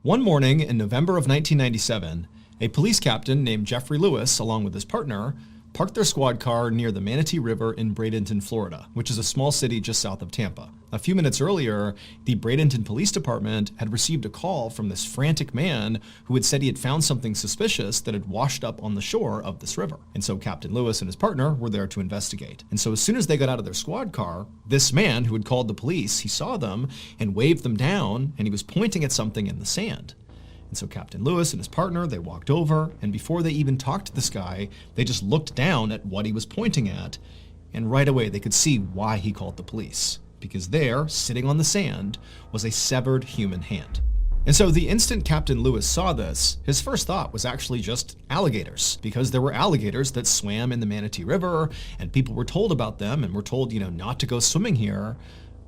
One morning in November of 1997, a police captain named Jeffrey Lewis, along with his partner, parked their squad car near the Manatee River in Bradenton, Florida, which is a small city just south of Tampa. A few minutes earlier, the Bradenton Police Department had received a call from this frantic man who had said he had found something suspicious that had washed up on the shore of this river. And so Captain Lewis and his partner were there to investigate. And so as soon as they got out of their squad car, this man who had called the police, he saw them and waved them down, and he was pointing at something in the sand. And so Captain Lewis and his partner, they walked over, and before they even talked to this guy, they just looked down at what he was pointing at, and right away they could see why he called the police. Because there, sitting on the sand, was a severed human hand. And so the instant Captain Lewis saw this, his first thought was actually just alligators, because there were alligators that swam in the Manatee River, and people were told about them and were told, not to go swimming here,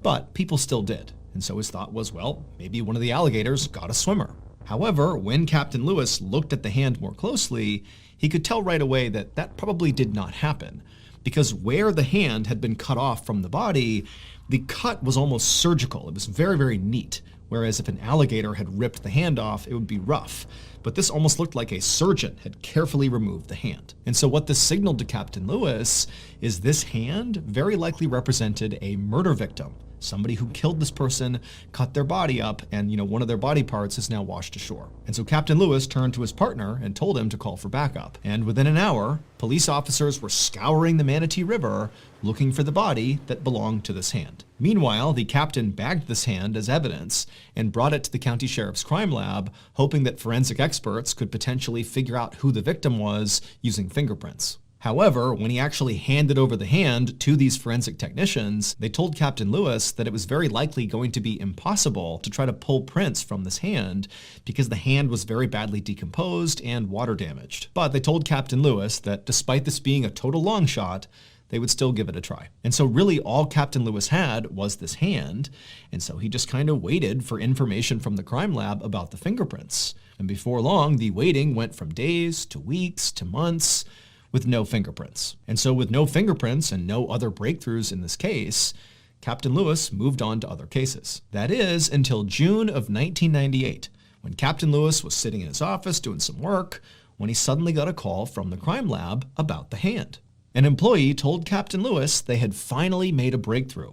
but people still did. And so his thought was, well, maybe one of the alligators got a swimmer. However, when Captain Lewis looked at the hand more closely, he could tell right away that that probably did not happen, because where the hand had been cut off from the body, the cut was almost surgical. It was very, very neat. Whereas if an alligator had ripped the hand off, it would be rough. But this almost looked like a surgeon had carefully removed the hand. And so what this signaled to Captain Lewis is this hand very likely represented a murder victim. Somebody who killed this person, cut their body up, and one of their body parts is now washed ashore. And so Captain Lewis turned to his partner and told him to call for backup. And within an hour, police officers were scouring the Manatee River looking for the body that belonged to this hand. Meanwhile, the captain bagged this hand as evidence and brought it to the county sheriff's crime lab, hoping that forensic experts could potentially figure out who the victim was using fingerprints. However, when he actually handed over the hand to these forensic technicians, they told Captain Lewis that it was very likely going to be impossible to try to pull prints from this hand because the hand was very badly decomposed and water damaged. But they told Captain Lewis that despite this being a total long shot, they would still give it a try. And so really all Captain Lewis had was this hand, and so he just kind of waited for information from the crime lab about the fingerprints. And before long, the waiting went from days to weeks to months, with no fingerprints. And so with no fingerprints and no other breakthroughs in this case, Captain Lewis moved on to other cases. That is until June of 1998, when Captain Lewis was sitting in his office doing some work, when he suddenly got a call from the crime lab about the hand. An employee told Captain Lewis they had finally made a breakthrough.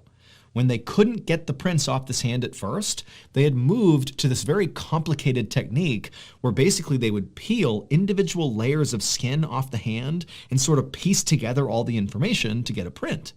When they couldn't get the prints off this hand at first, they had moved to this very complicated technique where basically they would peel individual layers of skin off the hand and sort of piece together all the information to get a print.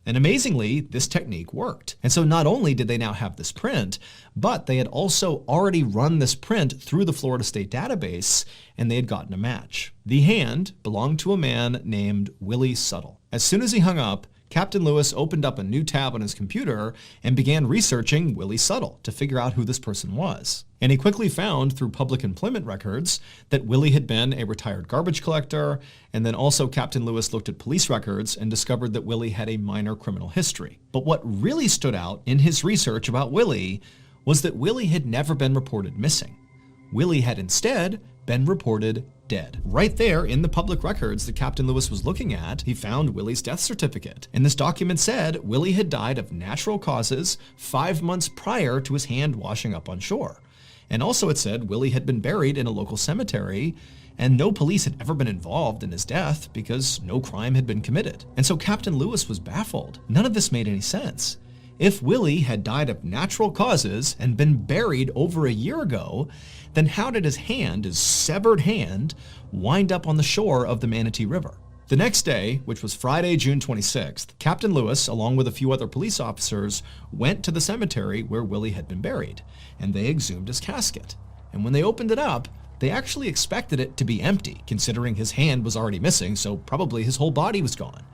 And amazingly, this technique worked. And so not only did they now have this print, but they had also already run this print through the Florida State database, and they had gotten a match. The hand belonged to a man named Willie Suttle. As soon as he hung up, Captain Lewis opened up a new tab on his computer and began researching Willie Suttle to figure out who this person was. And he quickly found through public employment records that Willie had been a retired garbage collector, and then also Captain Lewis looked at police records and discovered that Willie had a minor criminal history. But what really stood out in his research about Willie was that Willie had never been reported missing. Willie had instead been reported dead. Right there in the public records that Captain Lewis was looking at, he found Willie's death certificate. And this document said Willie had died of natural causes 5 months prior to his hand washing up on shore. And also it said Willie had been buried in a local cemetery, and no police had ever been involved in his death because no crime had been committed. And so Captain Lewis was baffled. None of this made any sense. If Willie had died of natural causes and been buried over a year ago, then how did his hand, his severed hand, wind up on the shore of the Manatee River? The next day, which was Friday, June 26th, Captain Lewis, along with a few other police officers, went to the cemetery where Willie had been buried, and they exhumed his casket. And when they opened it up, they actually expected it to be empty, considering his hand was already missing, so probably his whole body was gone.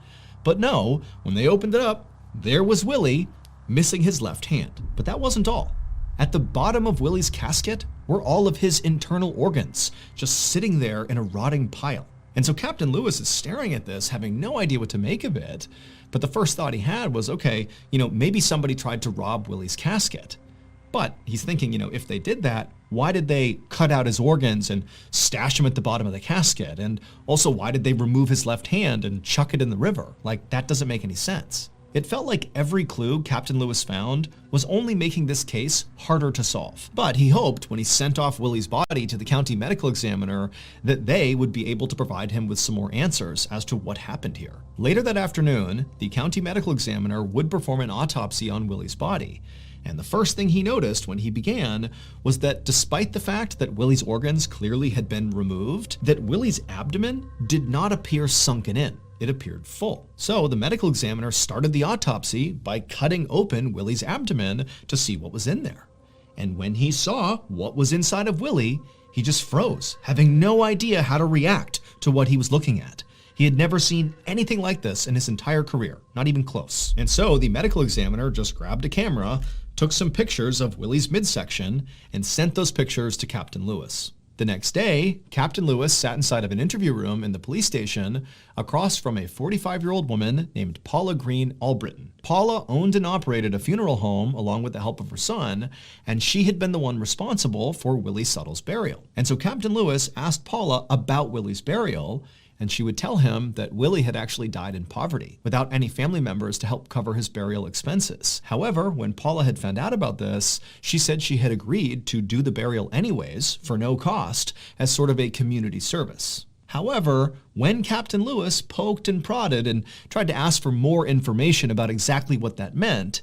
But no, when they opened it up, there was Willie, missing his left hand. But that wasn't all. At the bottom of Willie's casket were all of his internal organs, just sitting there in a rotting pile. And so Captain Lewis is staring at this, having no idea what to make of it. But the first thought he had was, okay, maybe somebody tried to rob Willie's casket. But he's thinking, if they did that, why did they cut out his organs and stash him at the bottom of the casket? And also, why did they remove his left hand and chuck it in the river? Like, that doesn't make any sense. It felt like every clue Captain Lewis found was only making this case harder to solve. But he hoped when he sent off Willie's body to the county medical examiner that they would be able to provide him with some more answers as to what happened here. Later that afternoon, the county medical examiner would perform an autopsy on Willie's body. And the first thing he noticed when he began was that despite the fact that Willie's organs clearly had been removed, that Willie's abdomen did not appear sunken in. It appeared full. So the medical examiner started the autopsy by cutting open Willie's abdomen to see what was in there. And when he saw what was inside of Willie, he just froze, having no idea how to react to what he was looking at. He had never seen anything like this in his entire career, not even close. And so the medical examiner just grabbed a camera, took some pictures of Willie's midsection, and sent those pictures to Captain Lewis. The next day, Captain Lewis sat inside of an interview room in the police station across from a 45-year-old woman named Paula Green Albritton. Paula owned and operated a funeral home along with the help of her son, and she had been the one responsible for Willie Suttle's burial. And so Captain Lewis asked Paula about Willie's burial, and she would tell him that Willie had actually died in poverty, without any family members to help cover his burial expenses. However, when Paula had found out about this, she said she had agreed to do the burial anyways, for no cost, as sort of a community service. However, when Captain Lewis poked and prodded and tried to ask for more information about exactly what that meant,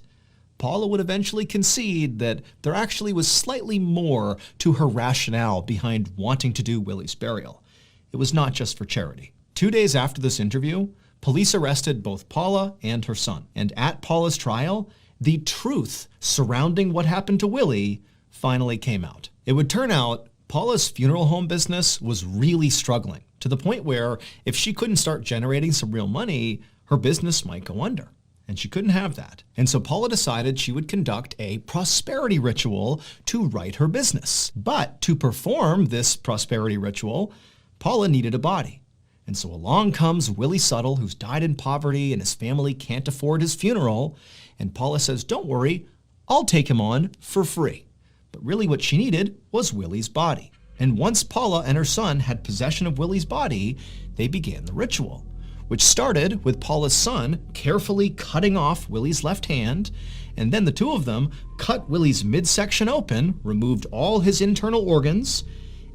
Paula would eventually concede that there actually was slightly more to her rationale behind wanting to do Willie's burial. It was not just for charity. 2 days after this interview, police arrested both Paula and her son. And at Paula's trial, the truth surrounding what happened to Willie finally came out. It would turn out Paula's funeral home business was really struggling, to the point where if she couldn't start generating some real money, her business might go under. And she couldn't have that. And so Paula decided she would conduct a prosperity ritual to right her business. But to perform this prosperity ritual, Paula needed a body. And so along comes Willie Suttle, who's died in poverty and his family can't afford his funeral. And Paula says, "Don't worry, I'll take him on for free." But really what she needed was Willie's body. And once Paula and her son had possession of Willie's body, they began the ritual, which started with Paula's son carefully cutting off Willie's left hand, and then the two of them cut Willie's midsection open, removed all his internal organs,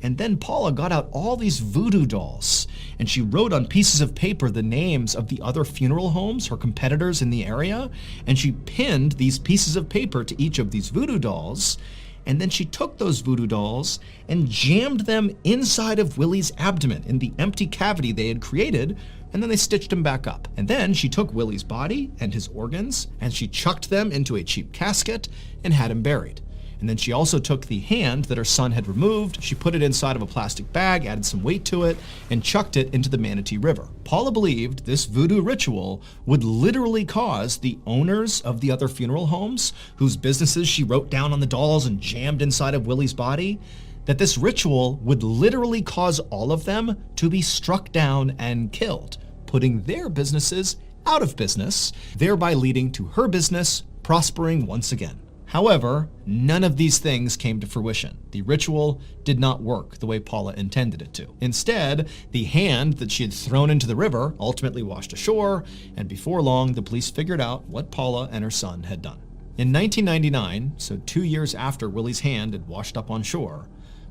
and then Paula got out all these voodoo dolls, and she wrote on pieces of paper the names of the other funeral homes, her competitors in the area, and she pinned these pieces of paper to each of these voodoo dolls, and then she took those voodoo dolls and jammed them inside of Willie's abdomen in the empty cavity they had created, and then they stitched him back up. And then she took Willie's body and his organs, and she chucked them into a cheap casket and had him buried. And then she also took the hand that her son had removed, she put it inside of a plastic bag, added some weight to it, and chucked it into the Manatee River. Paula believed this voodoo ritual would literally cause the owners of the other funeral homes, whose businesses she wrote down on the dolls and jammed inside of Willie's body, that this ritual would literally cause all of them to be struck down and killed, putting their businesses out of business, thereby leading to her business prospering once again. However, none of these things came to fruition. The ritual did not work the way Paula intended it to. Instead, the hand that she had thrown into the river ultimately washed ashore, and before long, the police figured out what Paula and her son had done. In 1999, so 2 years after Willie's hand had washed up on shore,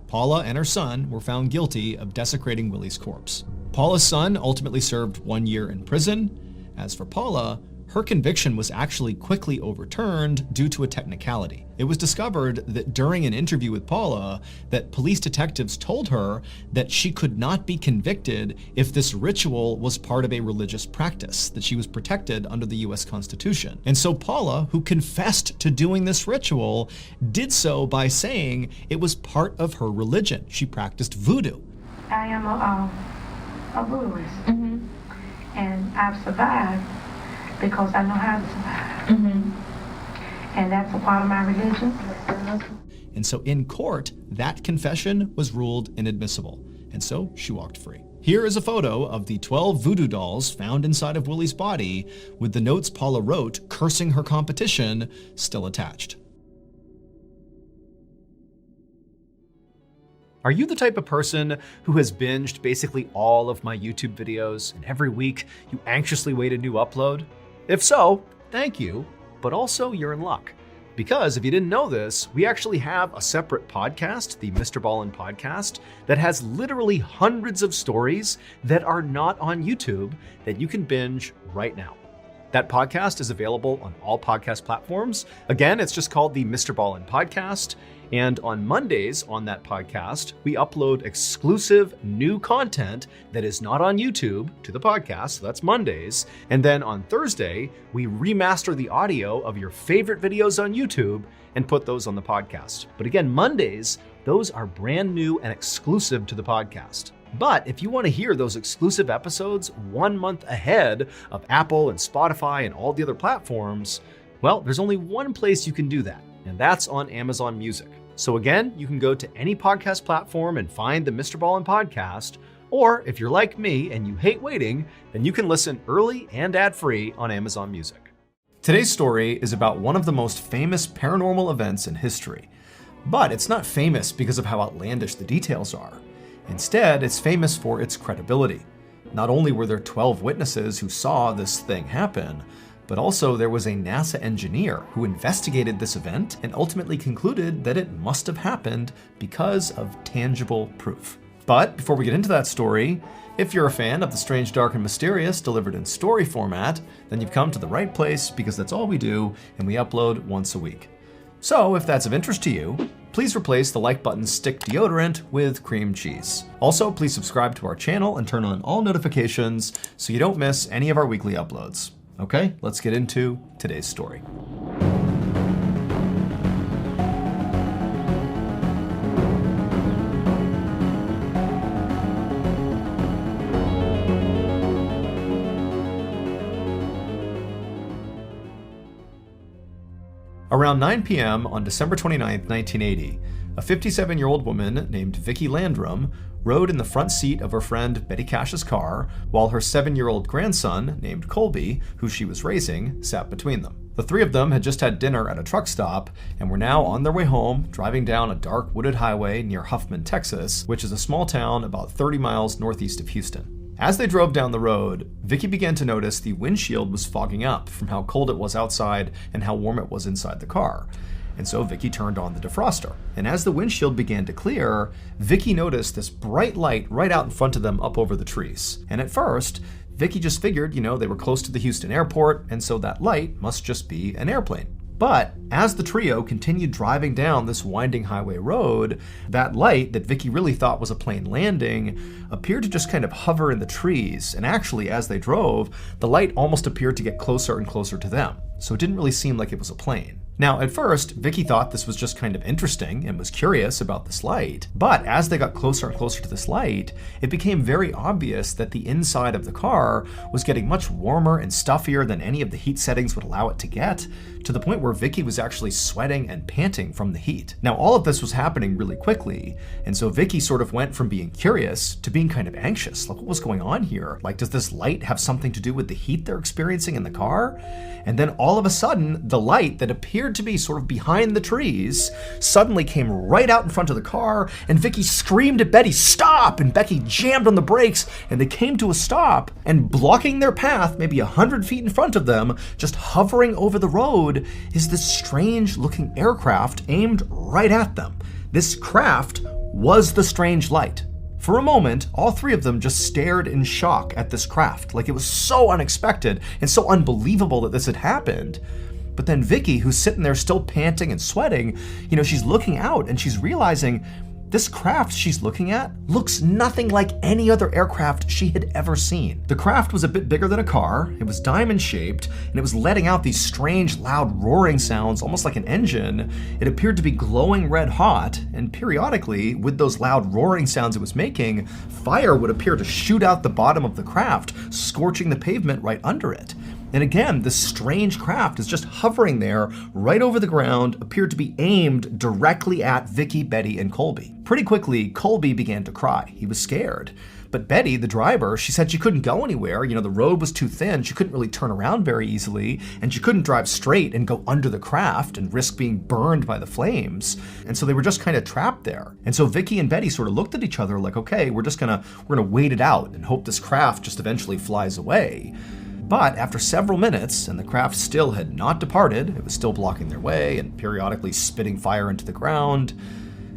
Paula and her son were found guilty of desecrating Willie's corpse. Paula's son ultimately served 1 year in prison. As for Paula, her conviction was actually quickly overturned due to a technicality. It was discovered that during an interview with Paula, that police detectives told her that she could not be convicted if this ritual was part of a religious practice, that she was protected under the US Constitution. And so Paula, who confessed to doing this ritual, did so by saying it was part of her religion. She practiced voodoo. I am a voodooist, and I've survived because I know how to survive. And that's a part of my religion. And so in court, that confession was ruled inadmissible. And so she walked free. Here is a photo of the 12 voodoo dolls found inside of Willie's body, with the notes Paula wrote cursing her competition still attached. Are you the type of person who has binged basically all of my YouTube videos, and every week you anxiously wait a new upload? If so, thank you, but also you're in luck. Because if you didn't know this, we actually have a separate podcast, the MrBallen podcast, that has literally hundreds of stories that are not on YouTube that you can binge right now. That podcast is available on all podcast platforms. Again, it's just called the MrBallen podcast. And on Mondays on that podcast, we upload exclusive new content that is not on YouTube to the podcast. So that's Mondays. And then on Thursday, we remaster the audio of your favorite videos on YouTube and put those on the podcast. But again, Mondays, those are brand new and exclusive to the podcast. But if you want to hear those exclusive episodes 1 month ahead of Apple and Spotify and all the other platforms, well, there's only one place you can do that, and that's on Amazon Music. So again, you can go to any podcast platform and find the MrBallen podcast, or if you're like me and you hate waiting, then you can listen early and ad-free on Amazon Music. Today's story is about one of the most famous paranormal events in history. But it's not famous because of how outlandish the details are. Instead, it's famous for its credibility. Not only were there 12 witnesses who saw this thing happen, but also there was a NASA engineer who investigated this event and ultimately concluded that it must have happened because of tangible proof. But before we get into that story, if you're a fan of the strange, dark, and mysterious delivered in story format, then you've come to the right place because that's all we do and we upload once a week. So if that's of interest to you, please replace the like button's stick deodorant with cream cheese. Also, please subscribe to our channel and turn on all notifications so you don't miss any of our weekly uploads. Okay, let's get into today's story. Around 9 p.m. on December 29, 1980, a 57-year-old woman named Vicki Landrum rode in the front seat of her friend Betty Cash's car while her 7-year-old grandson, named Colby, who she was raising, sat between them. The three of them had just had dinner at a truck stop and were now on their way home, driving down a dark wooded highway near Huffman, Texas, which is a small town about 30 miles northeast of Houston. As they drove down the road, Vicki began to notice the windshield was fogging up from how cold it was outside and how warm it was inside the car. And so Vicki turned on the defroster. And as the windshield began to clear, Vicki noticed this bright light right out in front of them up over the trees. And at first, Vicki just figured, they were close to the Houston airport, and so that light must just be an airplane. But as the trio continued driving down this winding highway road, that light that Vicki really thought was a plane landing appeared to just kind of hover in the trees. And actually, as they drove, the light almost appeared to get closer and closer to them. So it didn't really seem like it was a plane. Now, at first, Vicki thought this was just kind of interesting and was curious about this light. But as they got closer and closer to this light, it became very obvious that the inside of the car was getting much warmer and stuffier than any of the heat settings would allow it to get, to the point where Vicki was actually sweating and panting from the heat. Now, all of this was happening really quickly, and so Vicki sort of went from being curious to being kind of anxious. Like, what was going on here? Like, does this light have something to do with the heat they're experiencing in the car? And then all of a sudden, the light that appeared to be sort of behind the trees suddenly came right out in front of the car, and Vicki screamed at Betty, "Stop!" And Becky jammed on the brakes, and they came to a stop, and blocking their path maybe 100 feet in front of them, just hovering over the road, is this strange-looking aircraft aimed right at them. This craft was the strange light. For a moment, all three of them just stared in shock at this craft, like it was so unexpected and so unbelievable that this had happened. But then Vicki, who's sitting there still panting and sweating, she's looking out and she's realizing this craft she's looking at looks nothing like any other aircraft she had ever seen. The craft was a bit bigger than a car, it was diamond-shaped, and it was letting out these strange, loud roaring sounds, almost like an engine. It appeared to be glowing red hot, and periodically, with those loud roaring sounds it was making, fire would appear to shoot out the bottom of the craft, scorching the pavement right under it. And again, this strange craft is just hovering there right over the ground, appeared to be aimed directly at Vicki, Betty, and Colby. Pretty quickly, Colby began to cry. He was scared. But Betty, the driver, she said she couldn't go anywhere. The road was too thin. She couldn't really turn around very easily, and she couldn't drive straight and go under the craft and risk being burned by the flames. And so they were just kind of trapped there. And so Vicki and Betty sort of looked at each other like, okay, we're gonna wait it out and hope this craft just eventually flies away. But after several minutes, and the craft still had not departed, it was still blocking their way and periodically spitting fire into the ground,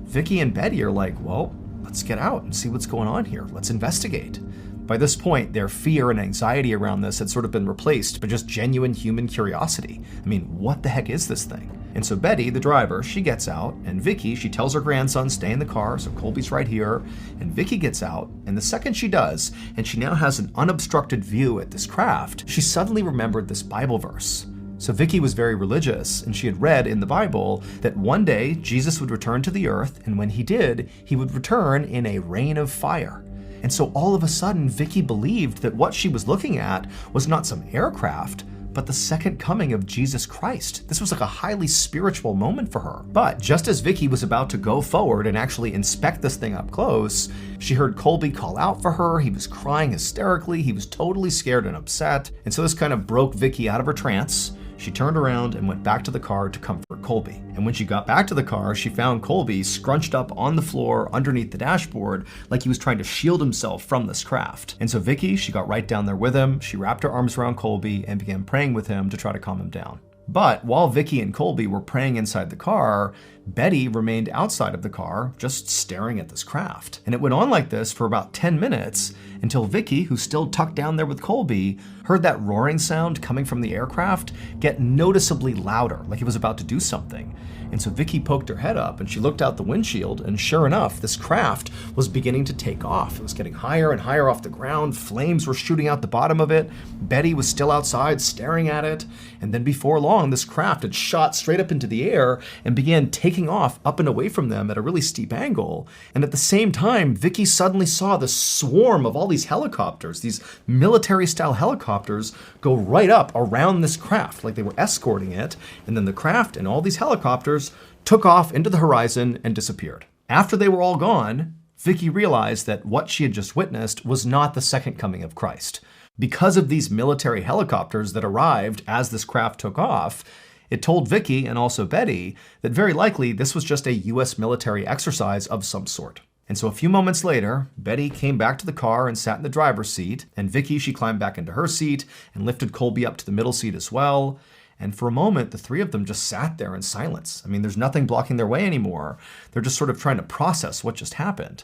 Vicky and Betty are like, well, let's get out and see what's going on here. Let's investigate. By this point, their fear and anxiety around this had sort of been replaced by just genuine human curiosity. I mean, what the heck is this thing? And so Betty, the driver, she gets out, and Vicky, she tells her grandson, stay in the car, so Colby's right here, and Vicky gets out, and the second she does, and she now has an unobstructed view at this craft, she suddenly remembered this Bible verse. So Vicky was very religious, and she had read in the Bible that one day Jesus would return to the earth, and when he did, he would return in a rain of fire. And so all of a sudden, Vicky believed that what she was looking at was not some aircraft, but the second coming of Jesus Christ. This was like a highly spiritual moment for her. But just as Vicky was about to go forward and actually inspect this thing up close, she heard Colby call out for her. He was crying hysterically. He was totally scared and upset. And so this kind of broke Vicky out of her trance. She turned around and went back to the car to comfort Colby. And when she got back to the car, she found Colby scrunched up on the floor underneath the dashboard like he was trying to shield himself from this craft. And so Vicky, she got right down there with him. She wrapped her arms around Colby and began praying with him to try to calm him down. But while Vicky and Colby were praying inside the car, Betty remained outside of the car, just staring at this craft. And it went on like this for about 10 minutes until Vicky, who's still tucked down there with Colby, heard that roaring sound coming from the aircraft get noticeably louder, like it was about to do something. And so Vicky poked her head up and she looked out the windshield, and sure enough, this craft was beginning to take off. It was getting higher and higher off the ground. Flames were shooting out the bottom of it. Betty was still outside staring at it. And then before long, this craft had shot straight up into the air and began taking off up and away from them at a really steep angle. And at the same time, Vicky suddenly saw this swarm of all these helicopters, these military-style helicopters, go right up around this craft, like they were escorting it. And then the craft and all these helicopters took off into the horizon and disappeared. After they were all gone, Vicky realized that what she had just witnessed was not the second coming of Christ. Because of these military helicopters that arrived as this craft took off, it told Vicky and also Betty that very likely this was just a US military exercise of some sort. And so a few moments later, Betty came back to the car and sat in the driver's seat, and Vicky, she climbed back into her seat and lifted Colby up to the middle seat as well. And for a moment, the three of them just sat there in silence. I mean, there's nothing blocking their way anymore. They're just sort of trying to process what just happened.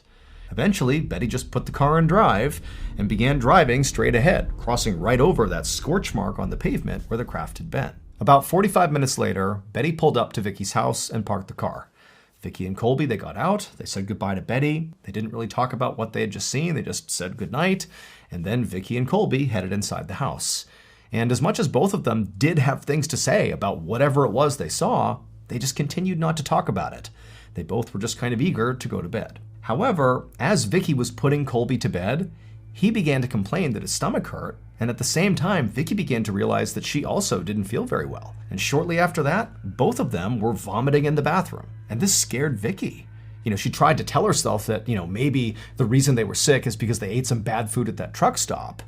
Eventually, Betty just put the car in drive and began driving straight ahead, crossing right over that scorch mark on the pavement where the craft had been. About 45 minutes later, Betty pulled up to Vicky's house and parked the car. Vicky and Colby, they got out. They said goodbye to Betty. They didn't really talk about what they had just seen. They just said goodnight. And then Vicky and Colby headed inside the house. And as much as both of them did have things to say about whatever it was they saw, they just continued not to talk about it. They both were just kind of eager to go to bed. However, as Vicky was putting Colby to bed, he began to complain that his stomach hurt, and at the same time, Vicky began to realize that she also didn't feel very well. And shortly after that, both of them were vomiting in the bathroom. And this scared Vicky. She tried to tell herself that, maybe the reason they were sick is because they ate some bad food at that truck stop.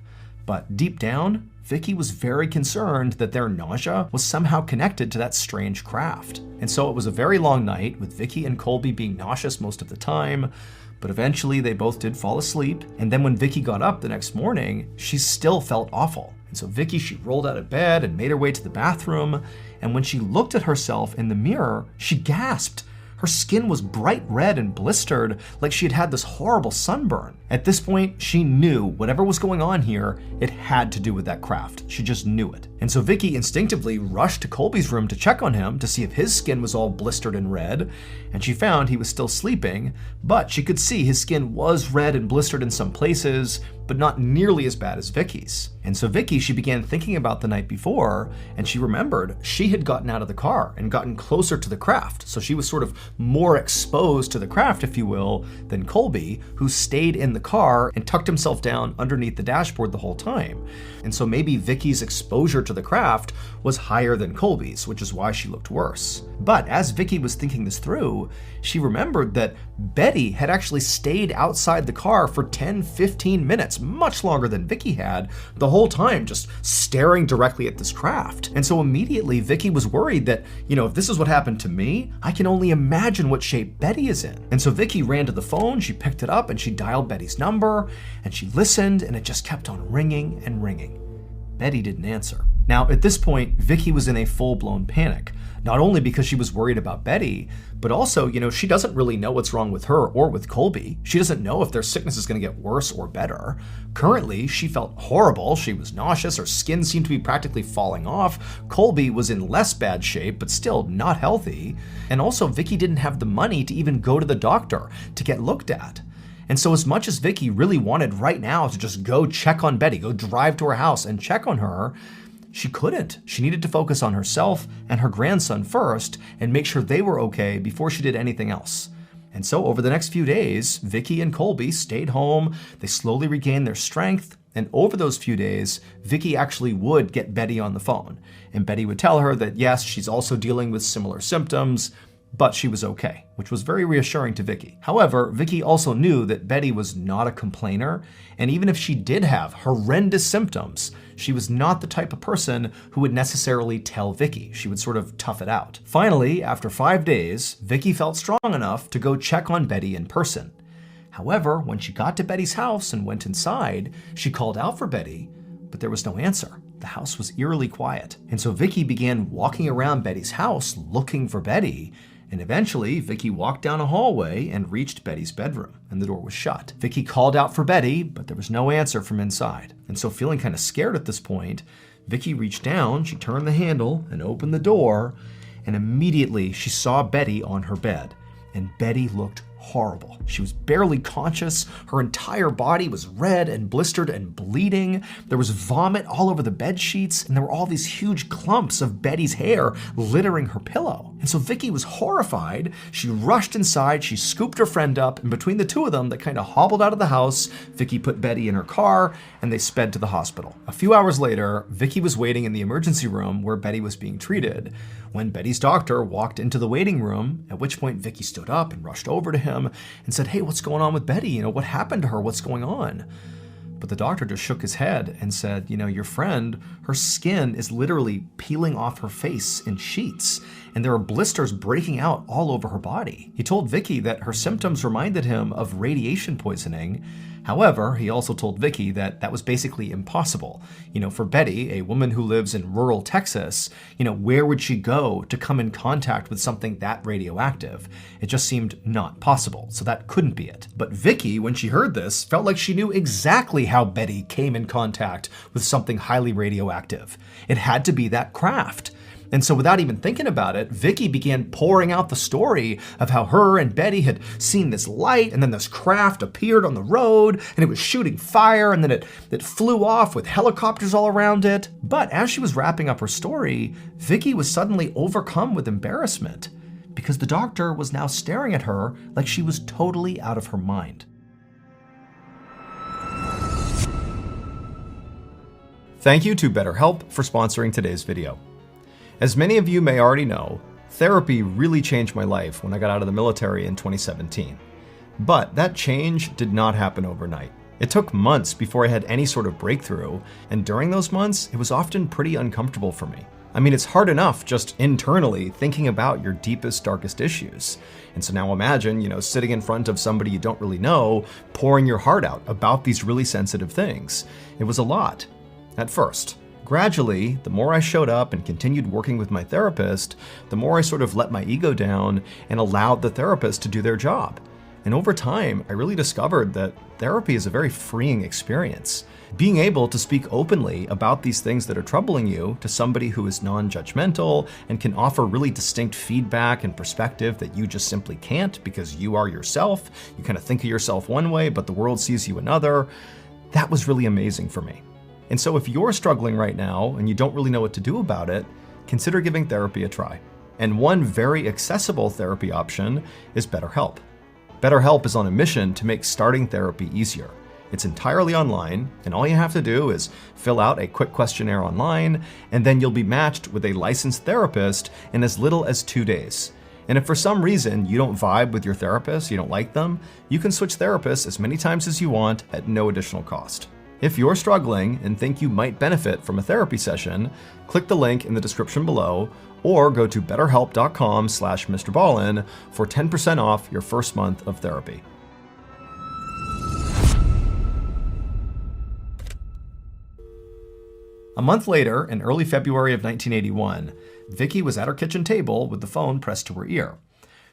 But deep down, Vicky was very concerned that their nausea was somehow connected to that strange craft. And so it was a very long night, with Vicky and Colby being nauseous most of the time, but eventually they both did fall asleep. And then when Vicky got up the next morning, she still felt awful. And so Vicky, she rolled out of bed and made her way to the bathroom. And when she looked at herself in the mirror, she gasped. Her skin was bright red and blistered, like she had had this horrible sunburn. At this point, she knew whatever was going on here, it had to do with that craft. She just knew it. And so Vicky instinctively rushed to Colby's room to check on him to see if his skin was all blistered and red, and she found he was still sleeping, but she could see his skin was red and blistered in some places, but not nearly as bad as Vicky's. And so Vicky, she began thinking about the night before, and she remembered she had gotten out of the car and gotten closer to the craft. So she was sort of more exposed to the craft, if you will, than Colby, who stayed in the car and tucked himself down underneath the dashboard the whole time. And so maybe Vicky's exposure to the craft was higher than Colby's, which is why she looked worse. But as Vicky was thinking this through, she remembered that Betty had actually stayed outside the car for 10-15 minutes, much longer than Vicky had, the whole time just staring directly at this craft. And so immediately Vicky was worried that, if this is what happened to me, I can only imagine what shape Betty is in. And so Vicky ran to the phone, she picked it up and she dialed Betty's number, and she listened, and it just kept on ringing and ringing. Betty didn't answer. Now, at this point, Vicky was in a full-blown panic, not only because she was worried about Betty, but also, she doesn't really know what's wrong with her or with Colby. She doesn't know if their sickness is going to get worse or better. Currently, she felt horrible. She was nauseous. Her skin seemed to be practically falling off. Colby was in less bad shape, but still not healthy. And also, Vicky didn't have the money to even go to the doctor to get looked at. And so as much as Vicky really wanted right now to just go check on Betty, go drive to her house and check on her, she couldn't. She needed to focus on herself and her grandson first and make sure they were okay before she did anything else. And so over the next few days, Vicky and Colby stayed home. They slowly regained their strength. And over those few days, Vicky actually would get Betty on the phone. And Betty would tell her that yes, she's also dealing with similar symptoms, but she was okay, which was very reassuring to Vicky. However, Vicky also knew that Betty was not a complainer, and even if she did have horrendous symptoms, she was not the type of person who would necessarily tell Vicky. She would sort of tough it out. Finally, after 5 days, Vicky felt strong enough to go check on Betty in person. However, when she got to Betty's house and went inside, she called out for Betty, but there was no answer. The house was eerily quiet. And so Vicky began walking around Betty's house looking for Betty. And eventually, Vicky walked down a hallway and reached Betty's bedroom, and the door was shut. Vicky called out for Betty, but there was no answer from inside. And so feeling kind of scared at this point, Vicky reached down, she turned the handle and opened the door, and immediately she saw Betty on her bed. And Betty looked horrible. She was barely conscious. Her entire body was red and blistered and bleeding. There was vomit all over the bed sheets, and there were all these huge clumps of Betty's hair littering her pillow. And so Vicky was horrified. She rushed inside, she scooped her friend up, and between the two of them, they kind of hobbled out of the house. Vicky put Betty in her car, and they sped to the hospital. A few hours later, Vicky was waiting in the emergency room where Betty was being treated when Betty's doctor walked into the waiting room, at which point Vicky stood up and rushed over to him and said, "Hey, what's going on with Betty? What happened to her? What's going on?" But the doctor just shook his head and said, your friend, her skin is literally peeling off her face in sheets, and there are blisters breaking out all over her body. He told Vicky that her symptoms reminded him of radiation poisoning. However, he also told Vicky that that was basically impossible. For Betty, a woman who lives in rural Texas, where would she go to come in contact with something that radioactive? It just seemed not possible, so that couldn't be it. But Vicky, when she heard this, felt like she knew exactly how Betty came in contact with something highly radioactive. It had to be that craft. And so without even thinking about it, Vicky began pouring out the story of how her and Betty had seen this light, and then this craft appeared on the road, and it was shooting fire, and then it flew off with helicopters all around it. But as she was wrapping up her story, Vicky was suddenly overcome with embarrassment because the doctor was now staring at her like she was totally out of her mind. Thank you to BetterHelp for sponsoring today's video. As many of you may already know, therapy really changed my life when I got out of the military in 2017. But that change did not happen overnight. It took months before I had any sort of breakthrough, and during those months, it was often pretty uncomfortable for me. It's hard enough just internally thinking about your deepest, darkest issues. And so now imagine, sitting in front of somebody you don't really know, pouring your heart out about these really sensitive things. It was a lot at first. Gradually, the more I showed up and continued working with my therapist, the more I sort of let my ego down and allowed the therapist to do their job. And over time, I really discovered that therapy is a very freeing experience. Being able to speak openly about these things that are troubling you to somebody who is non-judgmental and can offer really distinct feedback and perspective that you just simply can't because you are yourself. You kind of think of yourself one way, but the world sees you another. That was really amazing for me. And so if you're struggling right now and you don't really know what to do about it, consider giving therapy a try. And one very accessible therapy option is BetterHelp. BetterHelp is on a mission to make starting therapy easier. It's entirely online, and all you have to do is fill out a quick questionnaire online, and then you'll be matched with a licensed therapist in as little as 2 days. And if for some reason you don't vibe with your therapist, you don't like them, you can switch therapists as many times as you want at no additional cost. If you're struggling and think you might benefit from a therapy session, click the link in the description below or go to betterhelp.com/MrBallen for 10% off your first month of therapy. A month later, in early February of 1981, Vicky was at her kitchen table with the phone pressed to her ear.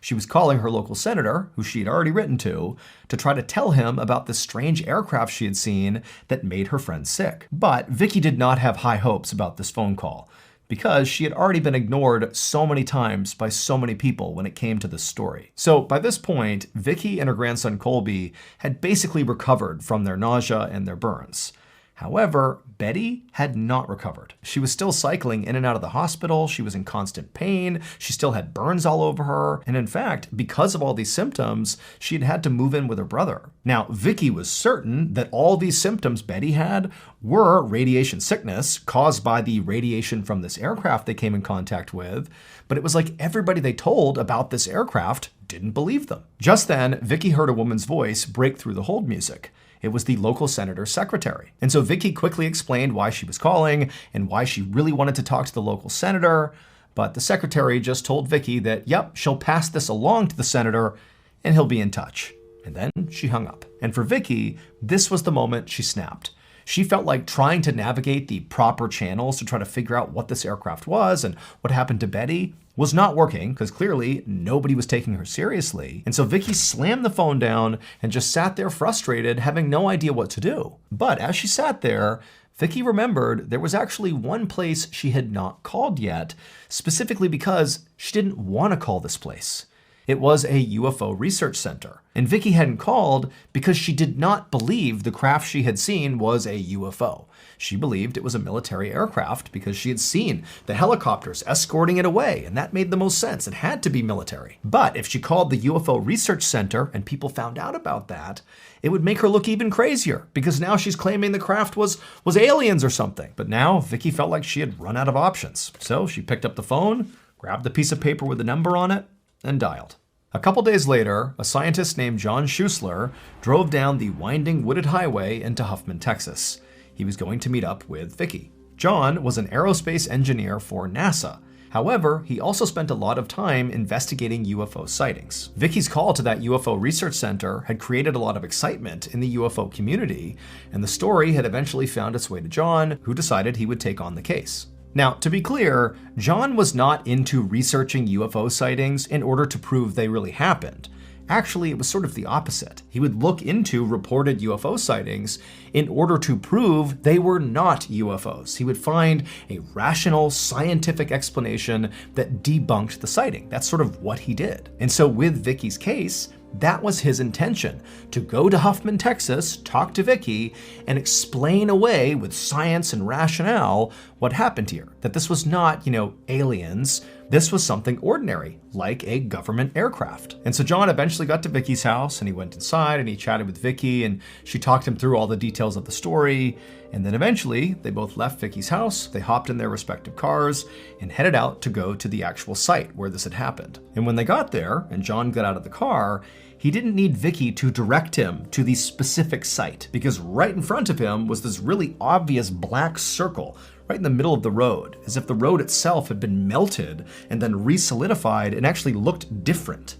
She was calling her local senator, who she had already written to try to tell him about this strange aircraft she had seen that made her friend sick. But Vicky did not have high hopes about this phone call, because she had already been ignored so many times by so many people when it came to this story. So by this point, Vicky and her grandson Colby had basically recovered from their nausea and their burns. However, Betty had not recovered. She was still cycling in and out of the hospital. She was in constant pain. She still had burns all over her. And in fact, because of all these symptoms, she had had to move in with her brother. Now, Vicky was certain that all these symptoms Betty had were radiation sickness caused by the radiation from this aircraft they came in contact with. But it was like everybody they told about this aircraft didn't believe them. Just then, Vicky heard a woman's voice break through the hold music. It was the local senator's secretary. And so Vicky quickly explained why she was calling and why she really wanted to talk to the local senator. But the secretary just told Vicky that, yep, she'll pass this along to the senator and he'll be in touch. And then she hung up. And for Vicky, this was the moment she snapped. She felt like trying to navigate the proper channels to try to figure out what this aircraft was and what happened to Betty was not working, because clearly nobody was taking her seriously. And so Vicky slammed the phone down and just sat there frustrated, having no idea what to do. But as she sat there, Vicky remembered there was actually one place she had not called yet, specifically because she didn't want to call this place. It was a UFO research center. And Vicky hadn't called because she did not believe the craft she had seen was a UFO. She believed it was a military aircraft because she had seen the helicopters escorting it away, and that made the most sense. It had to be military. But if she called the UFO research center and people found out about that, it would make her look even crazier, because now she's claiming the craft was aliens or something. But now Vicky felt like she had run out of options. So she picked up the phone, grabbed the piece of paper with the number on it, and dialed. A couple days later, a scientist named John Schuessler drove down the winding wooded highway into Huffman, Texas. He was going to meet up with Vicky. John was an aerospace engineer for NASA. However, he also spent a lot of time investigating UFO sightings. Vicky's call to that UFO research center had created a lot of excitement in the UFO community, and the story had eventually found its way to John, who decided he would take on the case. Now, to be clear, John was not into researching UFO sightings in order to prove they really happened. Actually, it was sort of the opposite. He would look into reported UFO sightings in order to prove they were not UFOs. He would find a rational, scientific explanation that debunked the sighting. That's sort of what he did. And so with Vicky's case, that was his intention, to go to Huffman, Texas, talk to Vicky, and explain away with science and rationale what happened here. That this was not, aliens. This was something ordinary, like a government aircraft. And so John eventually got to Vicky's house, and he went inside and he chatted with Vicky, and she talked him through all the details of the story. And then eventually they both left Vicky's house, they hopped in their respective cars and headed out to go to the actual site where this had happened. And when they got there and John got out of the car, he didn't need Vicky to direct him to the specific site, because right in front of him was this really obvious black circle right in the middle of the road, as if the road itself had been melted and then re-solidified and actually looked different.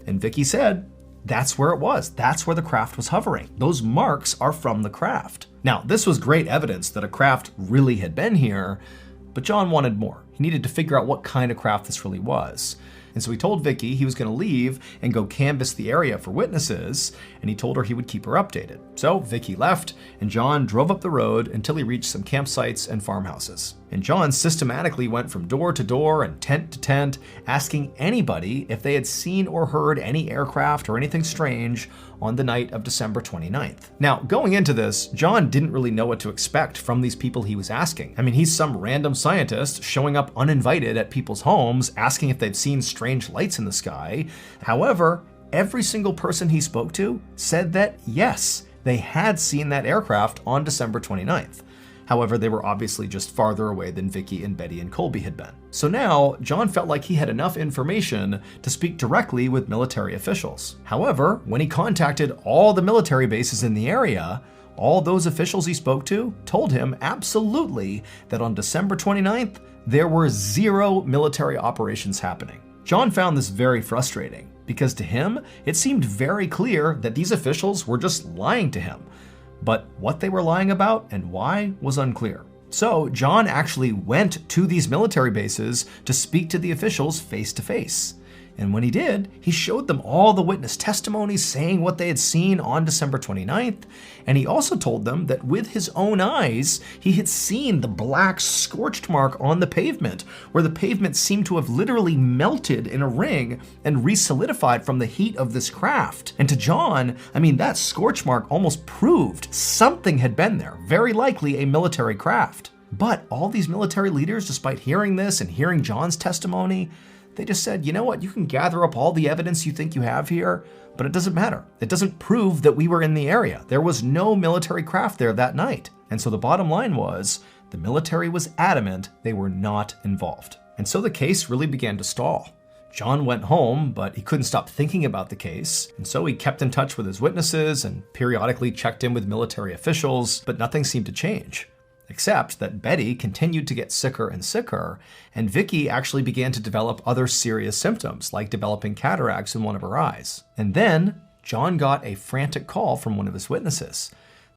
And Vicky said, that's where it was. That's where the craft was hovering. Those marks are from the craft. Now, this was great evidence that a craft really had been here, but John wanted more. He needed to figure out what kind of craft this really was. And so he told Vicky he was going to leave and go canvass the area for witnesses, and he told her he would keep her updated. So Vicky left, and John drove up the road until he reached some campsites and farmhouses. And John systematically went from door to door and tent to tent, asking anybody if they had seen or heard any aircraft or anything strange on the night of December 29th. Now, going into this, John didn't really know what to expect from these people he was asking. I mean, he's some random scientist showing up uninvited at people's homes, asking if they've seen strange lights in the sky. However, every single person he spoke to said that yes, they had seen that aircraft on December 29th. However, they were obviously just farther away than Vicky and Betty and Colby had been. So now, John felt like he had enough information to speak directly with military officials. However, when he contacted all the military bases in the area, all those officials he spoke to told him absolutely that on December 29th, there were 0 military operations happening. John found this very frustrating, because to him, it seemed very clear that these officials were just lying to him. But what they were lying about and why was unclear. So John actually went to these military bases to speak to the officials face to face. And when he did, he showed them all the witness testimonies saying what they had seen on December 29th. And he also told them that with his own eyes, he had seen the black scorched mark on the pavement, where the pavement seemed to have literally melted in a ring and re-solidified from the heat of this craft. And to John, that scorch mark almost proved something had been there, very likely a military craft. But all these military leaders, despite hearing this and hearing John's testimony, they just said, you know what, you can gather up all the evidence you think you have here, but it doesn't matter. It doesn't prove that we were in the area. There was no military craft there that night. And so the bottom line was, the military was adamant they were not involved. And so the case really began to stall. John went home, but he couldn't stop thinking about the case. And so he kept in touch with his witnesses and periodically checked in with military officials, but nothing seemed to change. Except that Betty continued to get sicker and sicker, and Vicky actually began to develop other serious symptoms, like developing cataracts in one of her eyes. And then John got a frantic call from one of his witnesses.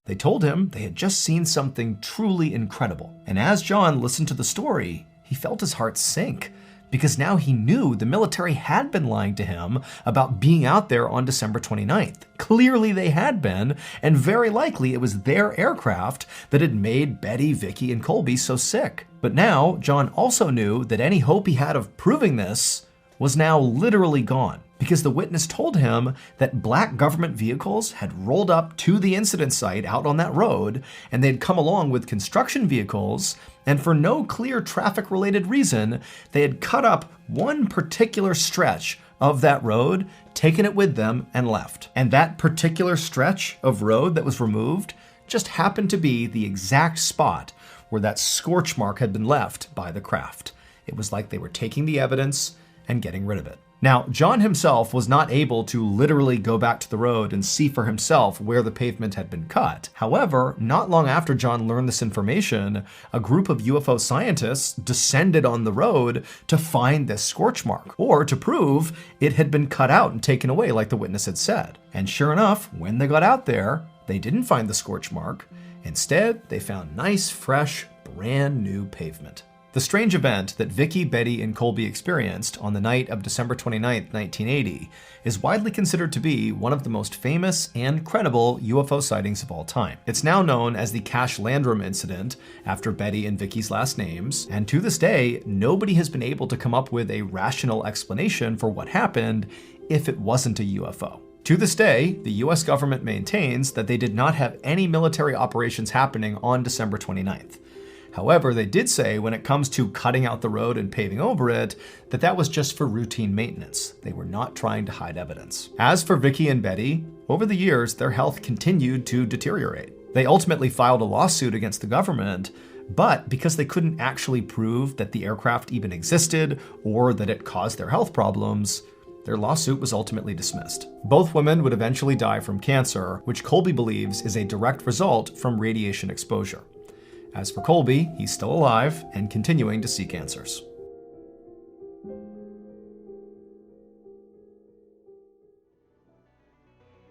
They told him they had just seen something truly incredible. And as John listened to the story, he felt his heart sink, because now he knew the military had been lying to him about being out there on December 29th. Clearly they had been, and very likely it was their aircraft that had made Betty, Vicky, and Colby so sick. But now, John also knew that any hope he had of proving this was now literally gone, because the witness told him that black government vehicles had rolled up to the incident site out on that road, and they'd come along with construction vehicles, and for no clear traffic-related reason, they had cut up one particular stretch of that road, taken it with them, and left. And that particular stretch of road that was removed just happened to be the exact spot where that scorch mark had been left by the craft. It was like they were taking the evidence and getting rid of it. Now, John himself was not able to literally go back to the road and see for himself where the pavement had been cut. However, not long after John learned this information, a group of UFO scientists descended on the road to find this scorch mark, or to prove it had been cut out and taken away like the witness had said. And sure enough, when they got out there, they didn't find the scorch mark. Instead, they found nice, fresh, brand new pavement. The strange event that Vicky, Betty, and Colby experienced on the night of December 29, 1980, is widely considered to be one of the most famous and credible UFO sightings of all time. It's now known as the Cash Landrum incident, after Betty and Vicky's last names, and to this day, nobody has been able to come up with a rational explanation for what happened if it wasn't a UFO. To this day, the US government maintains that they did not have any military operations happening on December 29th. However, they did say when it comes to cutting out the road and paving over it, that was just for routine maintenance. They were not trying to hide evidence. As for Vicky and Betty, over the years, their health continued to deteriorate. They ultimately filed a lawsuit against the government, but because they couldn't actually prove that the aircraft even existed or that it caused their health problems, their lawsuit was ultimately dismissed. Both women would eventually die from cancer, which Colby believes is a direct result from radiation exposure. As for Colby, he's still alive and continuing to seek answers.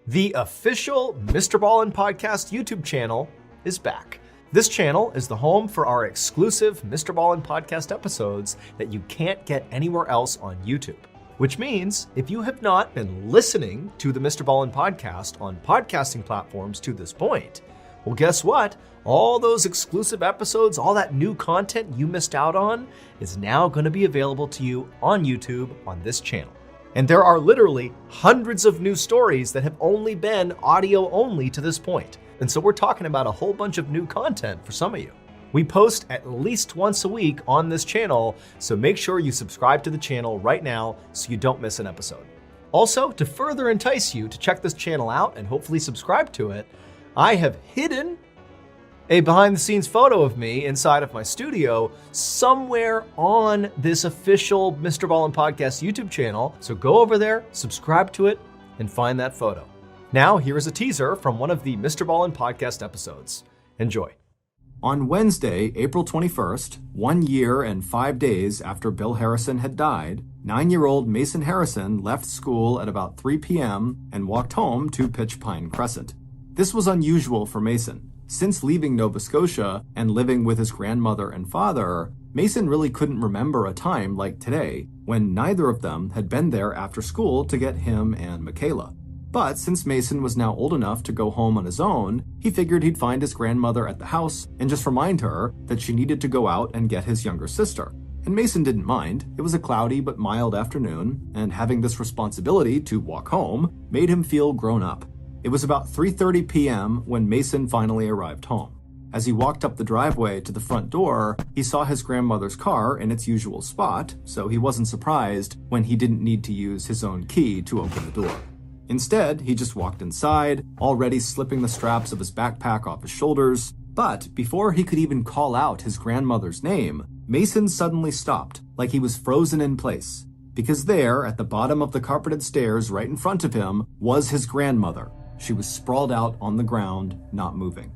The official MrBallen podcast YouTube channel is back. This channel is the home for our exclusive MrBallen podcast episodes that you can't get anywhere else on YouTube. Which means if you have not been listening to the MrBallen podcast on podcasting platforms to this point, well, guess what? All those exclusive episodes, all that new content you missed out on is now going to be available to you on YouTube on this channel. And there are literally hundreds of new stories that have only been audio only to this point. And so we're talking about a whole bunch of new content for some of you. We post at least once a week on this channel, so make sure you subscribe to the channel right now so you don't miss an episode. Also, to further entice you to check this channel out and hopefully subscribe to it, I have hidden a behind-the-scenes photo of me inside of my studio somewhere on this official MrBallen podcast YouTube channel. So go over there, subscribe to it, and find that photo. Now, here is a teaser from one of the MrBallen podcast episodes. Enjoy. On Wednesday, April 21st, 1 year and 5 days after Bill Harrison had died, 9-year-old Mason Harrison left school at about 3 p.m. and walked home to Pitch Pine Crescent. This was unusual for Mason, Since leaving Nova Scotia and living with his grandmother and father, Mason really couldn't remember a time like today when neither of them had been there after school to get him and Michaela. But since Mason was now old enough to go home on his own, he figured he'd find his grandmother at the house and just remind her that she needed to go out and get his younger sister. And Mason didn't mind. It was a cloudy but mild afternoon, and having this responsibility to walk home made him feel grown up. It was about 3:30 p.m. when Mason finally arrived home. As he walked up the driveway to the front door, he saw his grandmother's car in its usual spot, so he wasn't surprised when he didn't need to use his own key to open the door. Instead, he just walked inside, already slipping the straps of his backpack off his shoulders. But before he could even call out his grandmother's name, Mason suddenly stopped, like he was frozen in place. Because there, at the bottom of the carpeted stairs right in front of him, was his grandmother. She was sprawled out on the ground, not moving.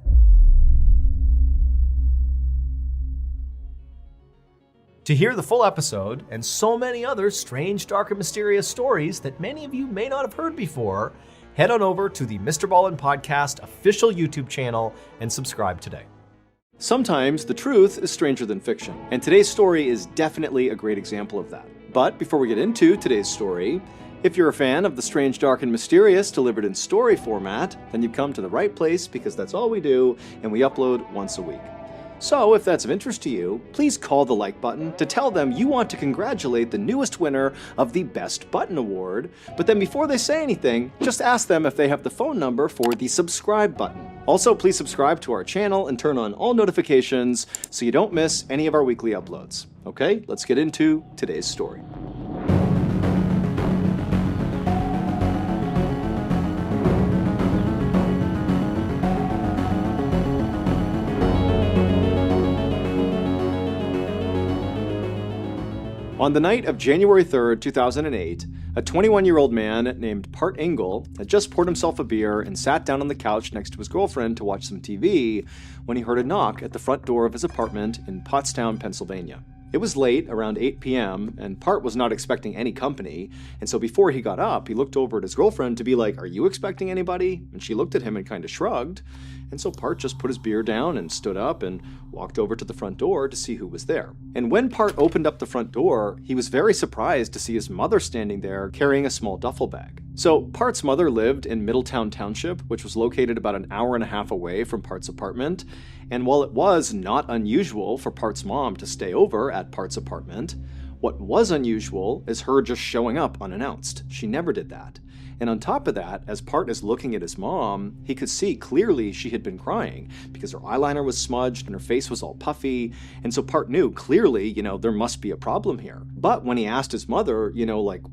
To hear the full episode and so many other strange, dark, and mysterious stories that many of you may not have heard before, head on over to the MrBallen Podcast official YouTube channel and subscribe today. Sometimes the truth is stranger than fiction, and today's story is definitely a great example of that. But before we get into today's story, if you're a fan of the strange, dark, and mysterious delivered in story format, then you've come to the right place because that's all we do, and we upload once a week. So, if that's of interest to you, please call the like button to tell them you want to congratulate the newest winner of the Best Button Award, but then before they say anything, just ask them if they have the phone number for the subscribe button. Also, please subscribe to our channel and turn on all notifications so you don't miss any of our weekly uploads. Okay, let's get into today's story. On the night of January 3rd, 2008, a 21-year-old man named Part Engel had just poured himself a beer and sat down on the couch next to his girlfriend to watch some TV when he heard a knock at the front door of his apartment in Pottstown, Pennsylvania. It was late, around 8 p.m., and Part was not expecting any company, and so before he got up, he looked over at his girlfriend to be like, "Are you expecting anybody?" And she looked at him and kind of shrugged, and so Part just put his beer down and stood up and walked over to the front door to see who was there. And when Part opened up the front door, he was very surprised to see his mother standing there carrying a small duffel bag. So Part's mother lived in Middletown Township, which was located about an hour and a half away from Part's apartment, and while it was not unusual for Part's mom to stay over at Part's apartment, what was unusual is her just showing up unannounced. She never did that. And on top of that, as Part is looking at his mom, he could see clearly she had been crying because her eyeliner was smudged and her face was all puffy. And so Part knew clearly, there must be a problem here. But when he asked his mother,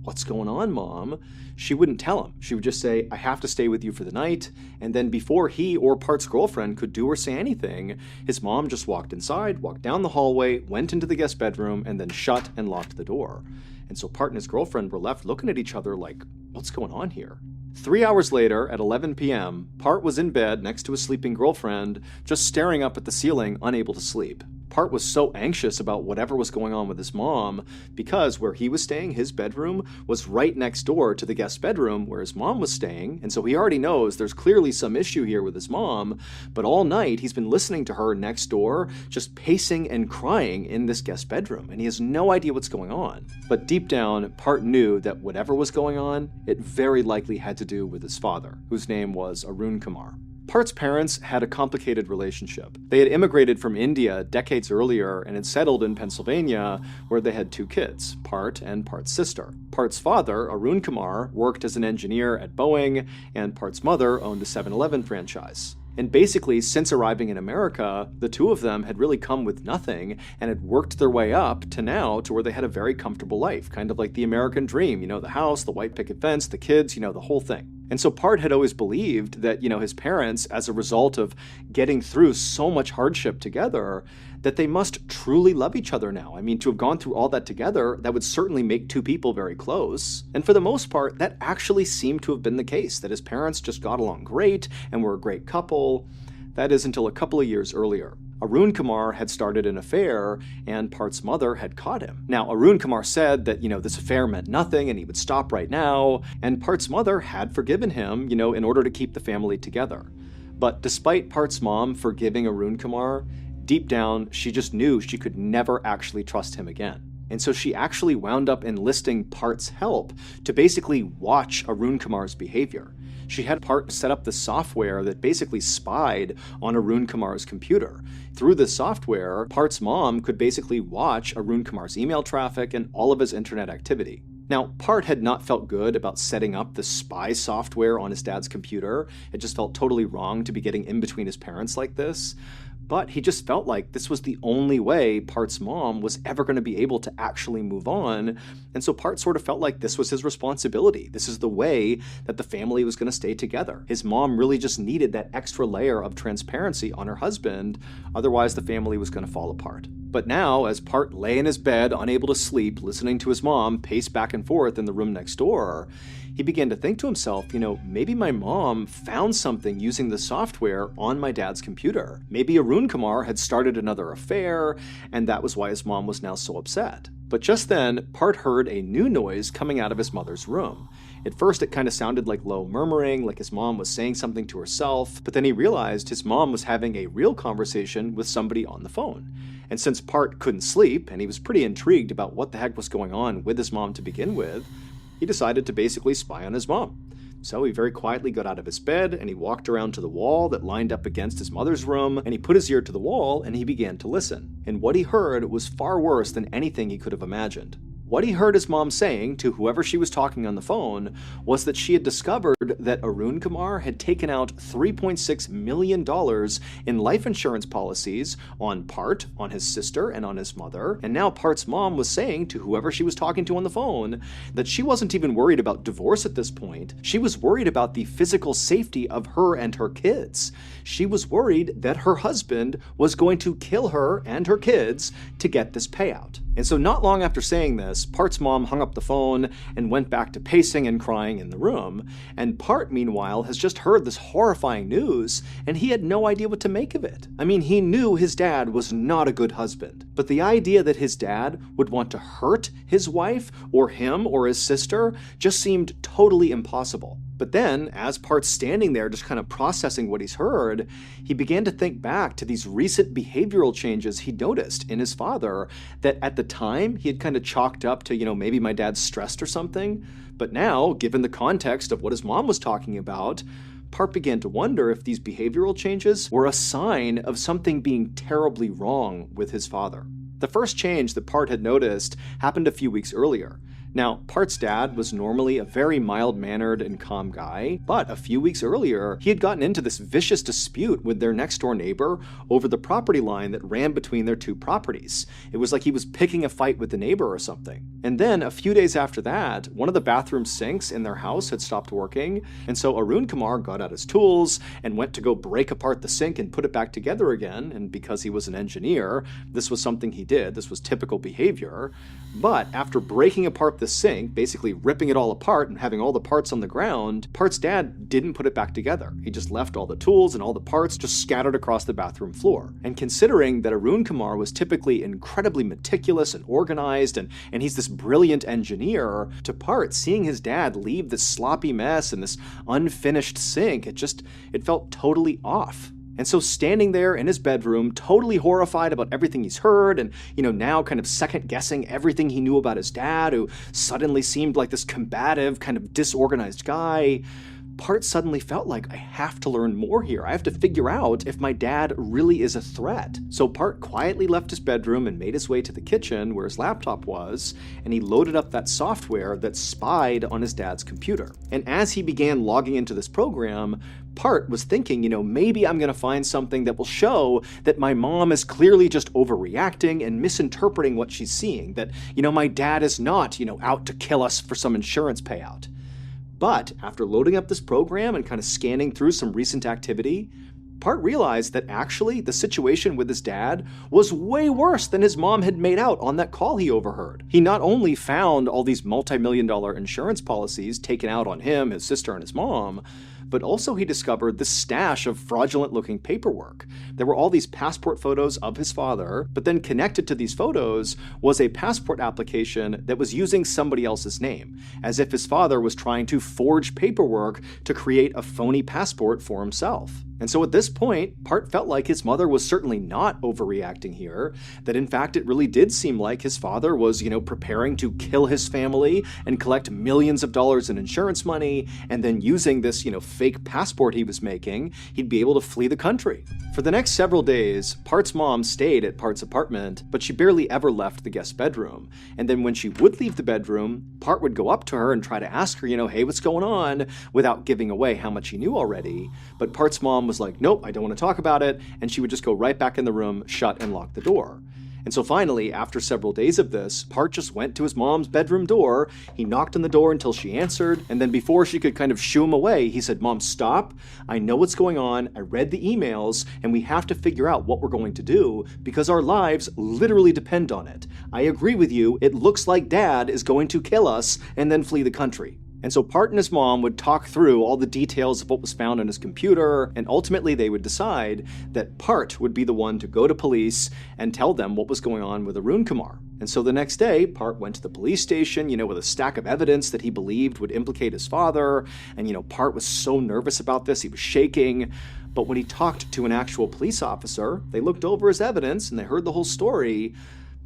"What's going on, Mom?" she wouldn't tell him. She would just say, "I have to stay with you for the night." And then before he or Part's girlfriend could do or say anything, his mom just walked inside, walked down the hallway, went into the guest bedroom, and then shut and locked the door. And so Part and his girlfriend were left looking at each other like, what's going on here? 3 hours later, at 11 p.m., Part was in bed next to his sleeping girlfriend, just staring up at the ceiling, unable to sleep. Part was so anxious about whatever was going on with his mom because where he was staying, his bedroom, was right next door to the guest bedroom where his mom was staying, and so he already knows there's clearly some issue here with his mom, but all night he's been listening to her next door just pacing and crying in this guest bedroom, and he has no idea what's going on. But deep down, Part knew that whatever was going on, it very likely had to do with his father, whose name was Arun Kumar. Part's parents had a complicated relationship. They had immigrated from India decades earlier and had settled in Pennsylvania, where they had 2 kids, Part and Part's sister. Part's father, Arun Kumar, worked as an engineer at Boeing, and Part's mother owned a 7-Eleven franchise. And basically, since arriving in America, the two of them had really come with nothing and had worked their way up to now to where they had a very comfortable life, kind of like the American dream, the house, the white picket fence, the kids, the whole thing. And so Part had always believed that, his parents, as a result of getting through so much hardship together, that they must truly love each other now. I mean, to have gone through all that together, that would certainly make 2 people very close. And for the most part, that actually seemed to have been the case, that his parents just got along great and were a great couple. That is until a couple of years earlier. Arun Kumar had started an affair, and Part's mother had caught him. Now, Arun Kumar said that, this affair meant nothing and he would stop right now, and Part's mother had forgiven him, in order to keep the family together. But despite Part's mom forgiving Arun Kumar, deep down, she just knew she could never actually trust him again. And so she actually wound up enlisting Part's help to basically watch Arun Kumar's behavior. She had Part set up the software that basically spied on Arun Kumar's computer. Through this software, Part's mom could basically watch Arun Kumar's email traffic and all of his internet activity. Now, Part had not felt good about setting up the spy software on his dad's computer. It just felt totally wrong to be getting in between his parents like this. But he just felt like this was the only way Part's mom was ever going to be able to actually move on. And so Part sort of felt like this was his responsibility. This is the way that the family was going to stay together. His mom really just needed that extra layer of transparency on her husband. Otherwise, the family was going to fall apart. But now, as Part lay in his bed, unable to sleep, listening to his mom pace back and forth in the room next door, he began to think to himself, maybe my mom found something using the software on my dad's computer. Maybe Arun Kumar had started another affair, and that was why his mom was now so upset. But just then, Part heard a new noise coming out of his mother's room. At first, it kind of sounded like low murmuring, like his mom was saying something to herself, but then he realized his mom was having a real conversation with somebody on the phone. And since Part couldn't sleep, and he was pretty intrigued about what the heck was going on with his mom to begin with, he decided to basically spy on his mom. So he very quietly got out of his bed, and he walked around to the wall that lined up against his mother's room, and he put his ear to the wall, and he began to listen. And what he heard was far worse than anything he could have imagined. What he heard his mom saying to whoever she was talking on the phone was that she had discovered that Arun Kumar had taken out $3.6 million in life insurance policies on Part, on his sister, and on his mother. And now Part's mom was saying to whoever she was talking to on the phone that she wasn't even worried about divorce at this point. She was worried about the physical safety of her and her kids. She was worried that her husband was going to kill her and her kids to get this payout. And so not long after saying this, Part's mom hung up the phone and went back to pacing and crying in the room. And Part, meanwhile, has just heard this horrifying news, and he had no idea what to make of it. I mean, he knew his dad was not a good husband, but the idea that his dad would want to hurt his wife or him or his sister just seemed totally impossible. But then, as Part's standing there just kind of processing what he's heard, he began to think back to these recent behavioral changes he noticed in his father that at the time he had kind of chalked up to, maybe my dad's stressed or something. But now, given the context of what his mom was talking about, Part began to wonder if these behavioral changes were a sign of something being terribly wrong with his father. The first change that Part had noticed happened a few weeks earlier. Now, Part's dad was normally a very mild-mannered and calm guy, but a few weeks earlier, he had gotten into this vicious dispute with their next-door neighbor over the property line that ran between their two properties. It was like he was picking a fight with the neighbor or something. And then, a few days after that, one of the bathroom sinks in their house had stopped working, and so Arun Kumar got out his tools and went to go break apart the sink and put it back together again, and because he was an engineer, this was something he did. This was typical behavior. But after breaking apart the sink, basically ripping it all apart and having all the parts on the ground, Part's dad didn't put it back together. He just left all the tools and all the parts just scattered across the bathroom floor. And considering that Arun Kumar was typically incredibly meticulous and organized, and he's this brilliant engineer, to Part, seeing his dad leave this sloppy mess and this unfinished sink, it felt totally off. And so standing there in his bedroom, totally horrified about everything he's heard, and, now kind of second-guessing everything he knew about his dad, who suddenly seemed like this combative, kind of disorganized guy, Part suddenly felt like, I have to learn more here. I have to figure out if my dad really is a threat. So Part quietly left his bedroom and made his way to the kitchen where his laptop was, and he loaded up that software that spied on his dad's computer. And as he began logging into this program, Part was thinking, maybe I'm going to find something that will show that my mom is clearly just overreacting and misinterpreting what she's seeing, that, my dad is not, out to kill us for some insurance payout. But after loading up this program and kind of scanning through some recent activity, Part realized that actually the situation with his dad was way worse than his mom had made out on that call he overheard. He not only found all these multi-million-dollar insurance policies taken out on him, his sister, and his mom, but also he discovered this stash of fraudulent-looking paperwork. There were all these passport photos of his father, but then connected to these photos was a passport application that was using somebody else's name, as if his father was trying to forge paperwork to create a phony passport for himself. And so at this point, Part felt like his mother was certainly not overreacting here, that in fact it really did seem like his father was, preparing to kill his family and collect millions of dollars in insurance money, and then using this, fake passport he was making, he'd be able to flee the country. For the next several days, Part's mom stayed at Part's apartment, but she barely ever left the guest bedroom. And then when she would leave the bedroom, Part would go up to her and try to ask her, hey, what's going on, without giving away how much he knew already. But Part's mom was like, nope, I don't want to talk about it, and she would just go right back in the room, shut and lock the door. And so finally, after several days of this, Part just went to his mom's bedroom door, he knocked on the door until she answered, and then before she could kind of shoo him away, he said, Mom, stop, I know what's going on, I read the emails, and we have to figure out what we're going to do, because our lives literally depend on it. I agree with you, it looks like Dad is going to kill us and then flee the country. And so Part and his mom would talk through all the details of what was found on his computer, and ultimately they would decide that Part would be the one to go to police and tell them what was going on with Arun Kumar. And so the next day, Part went to the police station, with a stack of evidence that he believed would implicate his father, and Part was so nervous about this, he was shaking. But when he talked to an actual police officer, they looked over his evidence and they heard the whole story,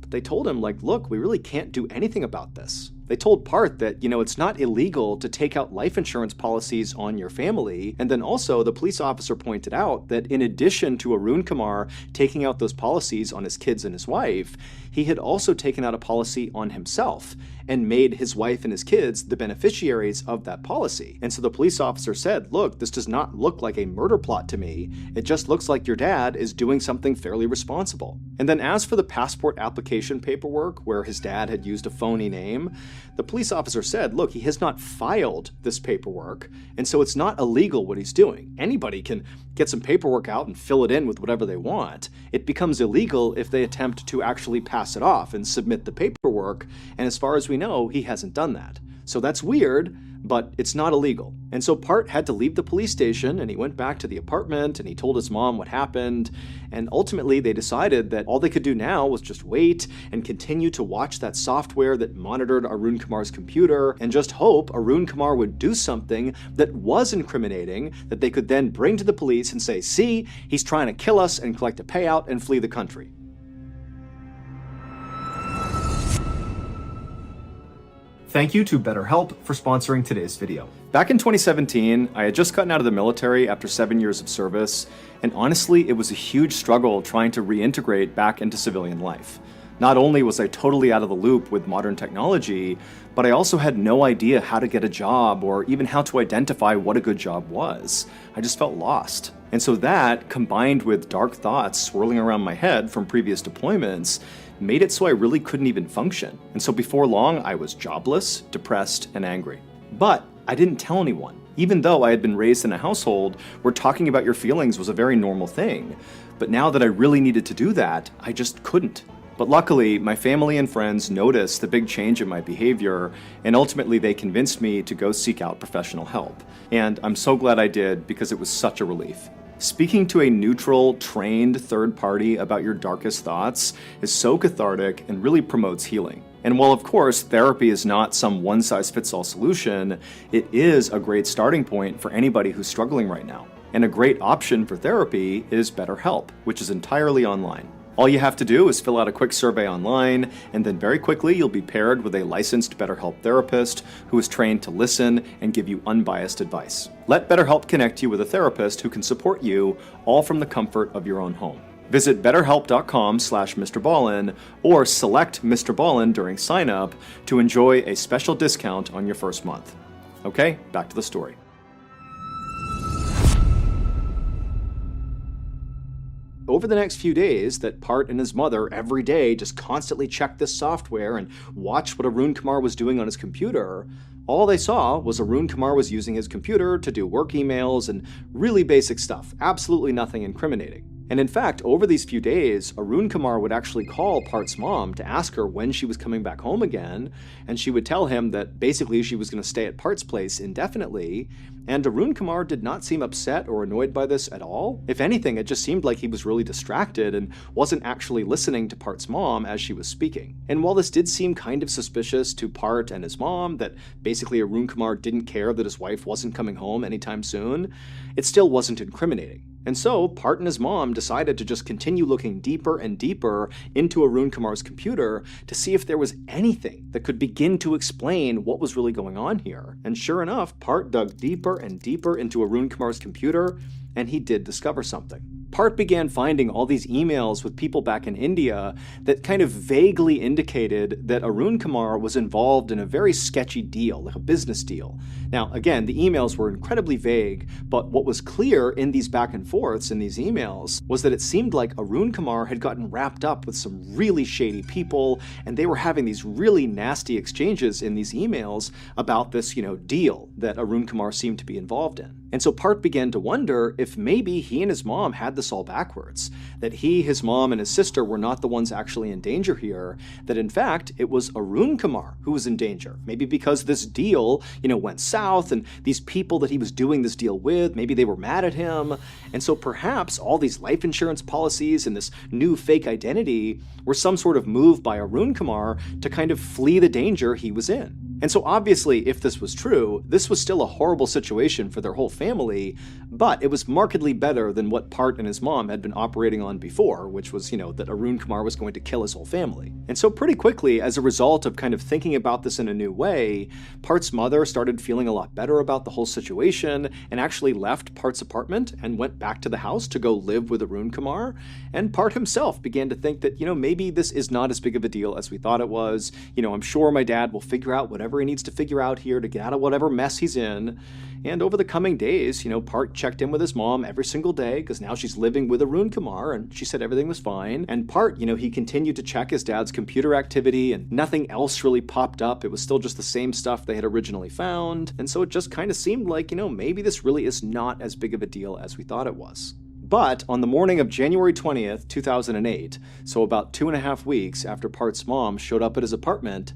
but they told him, look, we really can't do anything about this. They told Part that, it's not illegal to take out life insurance policies on your family. And then also the police officer pointed out that in addition to Arun Kumar taking out those policies on his kids and his wife, he had also taken out a policy on himself and made his wife and his kids the beneficiaries of that policy. And so the police officer said, look, this does not look like a murder plot to me. It just looks like your dad is doing something fairly responsible. And then as for the passport application paperwork where his dad had used a phony name, the police officer said, look, he has not filed this paperwork, and so it's not illegal what he's doing. Anybody can get some paperwork out and fill it in with whatever they want. It becomes illegal if they attempt to actually pass it off and submit the paperwork, and as far as we know, he hasn't done that. So that's weird, but it's not illegal. And so Part had to leave the police station, and he went back to the apartment, and he told his mom what happened, and ultimately they decided that all they could do now was just wait and continue to watch that software that monitored Arun Kumar's computer, and just hope Arun Kumar would do something that was incriminating that they could then bring to the police and say, see, he's trying to kill us and collect a payout and flee the country. Thank you to BetterHelp for sponsoring today's video. Back in 2017, I had just gotten out of the military after 7 years of service, and honestly, it was a huge struggle trying to reintegrate back into civilian life. Not only was I totally out of the loop with modern technology, but I also had no idea how to get a job or even how to identify what a good job was. I just felt lost. And so that, combined with dark thoughts swirling around my head from previous deployments, made it so I really couldn't even function. And so before long, I was jobless, depressed, and angry. But I didn't tell anyone. Even though I had been raised in a household where talking about your feelings was a very normal thing. But now that I really needed to do that, I just couldn't. But luckily, my family and friends noticed the big change in my behavior, and ultimately they convinced me to go seek out professional help. And I'm so glad I did, because it was such a relief. Speaking to a neutral, trained third party about your darkest thoughts is so cathartic and really promotes healing. And while of course therapy is not some one-size-fits-all solution, it is a great starting point for anybody who's struggling right now. And a great option for therapy is BetterHelp, which is entirely online. All you have to do is fill out a quick survey online, and then very quickly you'll be paired with a licensed BetterHelp therapist who is trained to listen and give you unbiased advice. Let BetterHelp connect you with a therapist who can support you, all from the comfort of your own home. Visit betterhelp.com/MrBallen or select MrBallen during sign-up to enjoy a special discount on your first month. Okay, back to the story. Over the next few days, that Part and his mother every day just constantly checked this software and watched what Arun Kumar was doing on his computer, all they saw was Arun Kumar was using his computer to do work emails and really basic stuff, absolutely nothing incriminating. And in fact, over these few days, Arun Kumar would actually call Part's mom to ask her when she was coming back home again, and she would tell him that basically she was going to stay at Part's place indefinitely, and Arun Kumar did not seem upset or annoyed by this at all. If anything, it just seemed like he was really distracted and wasn't actually listening to Part's mom as she was speaking. And while this did seem kind of suspicious to Part and his mom, that basically Arun Kumar didn't care that his wife wasn't coming home anytime soon, it still wasn't incriminating. And so, Part and his mom decided to just continue looking deeper and deeper into Arun Kumar's computer to see if there was anything that could begin to explain what was really going on here. And sure enough, Part dug deeper and deeper into Arun Kumar's computer, and he did discover something. Part began finding all these emails with people back in India that kind of vaguely indicated that Arun Kumar was involved in a very sketchy deal, like a business deal. Now, again, the emails were incredibly vague, but what was clear in these back and forths in these emails was that it seemed like Arun Kumar had gotten wrapped up with some really shady people, and they were having these really nasty exchanges in these emails about this, deal that Arun Kumar seemed to be involved in. And so Part began to wonder if maybe he and his mom had this all backwards, that he, his mom, and his sister were not the ones actually in danger here, that in fact it was Arun Kumar who was in danger. Maybe because this deal, went south, and these people that he was doing this deal with, maybe they were mad at him, and so perhaps all these life insurance policies and this new fake identity were some sort of move by Arun Kumar to kind of flee the danger he was in. And so obviously, if this was true, this was still a horrible situation for their whole family, but it was markedly better than what Part and his mom had been operating on before, which was, that Arun Kumar was going to kill his whole family. And so pretty quickly, as a result of kind of thinking about this in a new way, Part's mother started feeling a lot better about the whole situation and actually left Part's apartment and went back to the house to go live with Arun Kumar. And Part himself began to think that, maybe this is not as big of a deal as we thought it was. I'm sure my dad will figure out whatever he needs to figure out here to get out of whatever mess he's in. And over the coming days, Part checked in with his mom every single day because now she's living with Arun Kumar, and she said everything was fine. And Part, he continued to check his dad's computer activity, and nothing else really popped up. It was still just the same stuff they had originally found. And so it just kind of seemed like, maybe this really is not as big of a deal as we thought it was. But on the morning of January 20th, 2008, so about 2.5 weeks after Part's mom showed up at his apartment,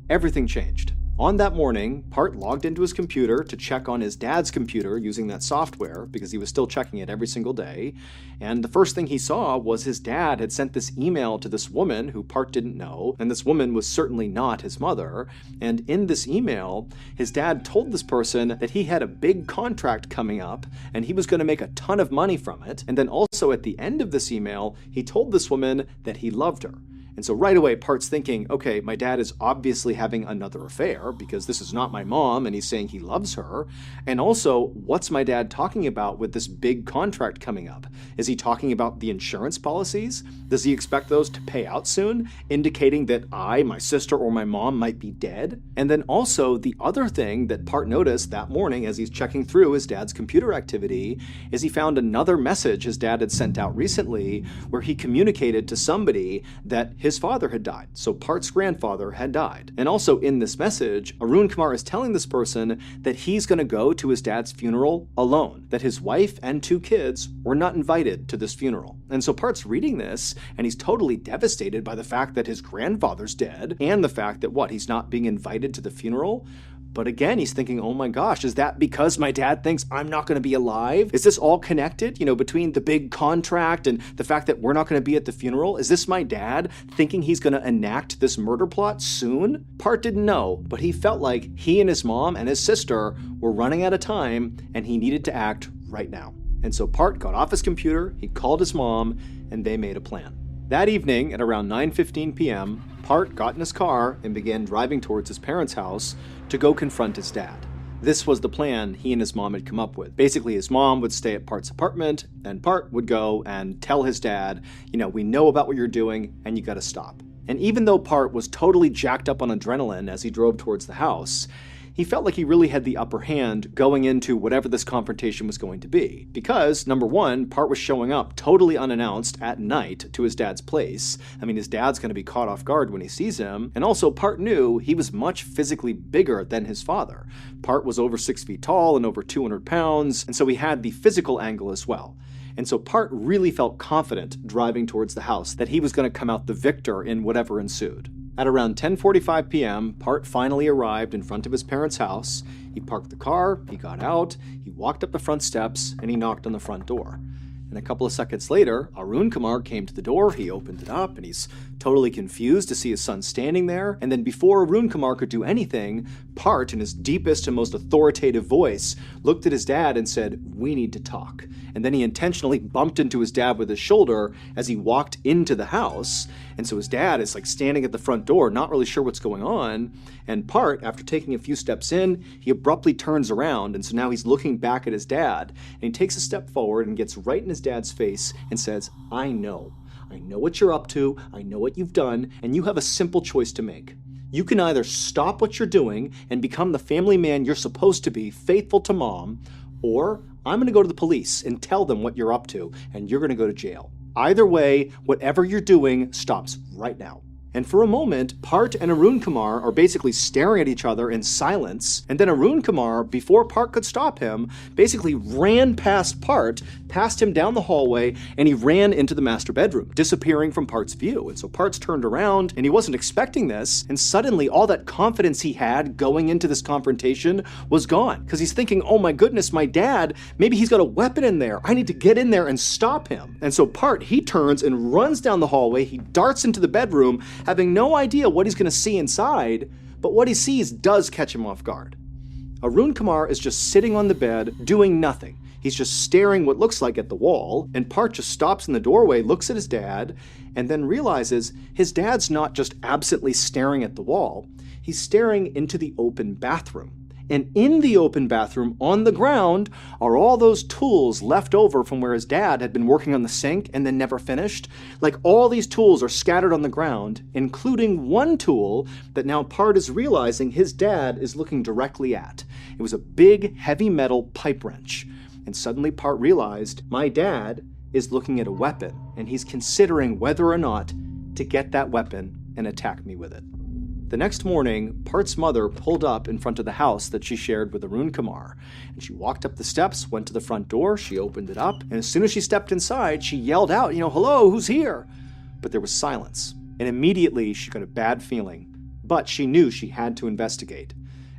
everything changed. On that morning, Part logged into his computer to check on his dad's computer using that software because he was still checking it every single day. And the first thing he saw was his dad had sent this email to this woman who Part didn't know, and this woman was certainly not his mother. And in this email, his dad told this person that he had a big contract coming up and he was going to make a ton of money from it. And then also at the end of this email, he told this woman that he loved her. And so right away, Part's thinking, okay, my dad is obviously having another affair because this is not my mom and he's saying he loves her. And also, what's my dad talking about with this big contract coming up? Is he talking about the insurance policies? Does he expect those to pay out soon, indicating that I, my sister, or my mom might be dead? And then also, the other thing that Part noticed that morning as he's checking through his dad's computer activity is he found another message his dad had sent out recently where he communicated to somebody that his father had died. So Part's grandfather had died. And also in this message, Arun Kumar is telling this person that he's going to go to his dad's funeral alone, that his wife and 2 kids were not invited to this funeral. And so Part's reading this, and he's totally devastated by the fact that his grandfather's dead, and the fact that he's not being invited to the funeral. But again, he's thinking, oh my gosh, is that because my dad thinks I'm not going to be alive? Is this all connected, between the big contract and the fact that we're not going to be at the funeral? Is this my dad thinking he's going to enact this murder plot soon? Part didn't know, but he felt like he and his mom and his sister were running out of time and he needed to act right now. And so Part got off his computer, he called his mom, and they made a plan. That evening at around 9:15 p.m., Part got in his car and began driving towards his parents' house to go confront his dad. This was the plan he and his mom had come up with. Basically, his mom would stay at Part's apartment, and Part would go and tell his dad, we know about what you're doing, and you gotta stop. And even though Part was totally jacked up on adrenaline as he drove towards the house, he felt like he really had the upper hand going into whatever this confrontation was going to be. Because, number one, Part was showing up totally unannounced at night to his dad's place. I mean, his dad's going to be caught off guard when he sees him. And also, Part knew he was much physically bigger than his father. Part was over 6 feet tall and over 200 pounds, and so he had the physical angle as well. And so Part really felt confident driving towards the house that he was going to come out the victor in whatever ensued. At around 10:45 p.m., Part finally arrived in front of his parents' house. He parked the car, he got out, he walked up the front steps, and he knocked on the front door. And a couple of seconds later, Arun Kumar came to the door, he opened it up, and he's totally confused to see his son standing there. And then before Arun Kumar could do anything, Part, in his deepest and most authoritative voice, looked at his dad and said, "We need to talk." And then he intentionally bumped into his dad with his shoulder as he walked into the house. And so his dad is like standing at the front door, not really sure what's going on. And Part, after taking a few steps in, he abruptly turns around. And so now he's looking back at his dad. And he takes a step forward and gets right in his dad's face and says, I know what you're up to, I know what you've done, and you have a simple choice to make. You can either stop what you're doing and become the family man you're supposed to be, faithful to mom, or I'm going to go to the police and tell them what you're up to, and you're going to go to jail. Either way, whatever you're doing stops right now. And for a moment, Part and Arun Kumar are basically staring at each other in silence, and then Arun Kumar, before Part could stop him, basically ran past Part, passed him down the hallway, and he ran into the master bedroom, disappearing from Part's view. And so Part's turned around, and he wasn't expecting this, and suddenly all that confidence he had going into this confrontation was gone, because he's thinking, oh my goodness, my dad, maybe he's got a weapon in there. I need to get in there and stop him. And so Part, he turns and runs down the hallway, he darts into the bedroom, having no idea what he's going to see inside, but what he sees does catch him off guard. Arun Kumar is just sitting on the bed, doing nothing. He's just staring what looks like at the wall, and Part just stops in the doorway, looks at his dad, and then realizes his dad's not just absently staring at the wall, he's staring into the open bathroom. And in the open bathroom, on the ground, are all those tools left over from where his dad had been working on the sink and then never finished. Like, all these tools are scattered on the ground, including one tool that now Part is realizing his dad is looking directly at. It was a big, heavy metal pipe wrench. And suddenly Part realized, my dad is looking at a weapon, and he's considering whether or not to get that weapon and attack me with it. The next morning, Part's mother pulled up in front of the house that she shared with Arun Kumar, and she walked up the steps, went to the front door, she opened it up, and as soon as she stepped inside, she yelled out, hello, who's here? But there was silence, and immediately she got a bad feeling, but she knew she had to investigate.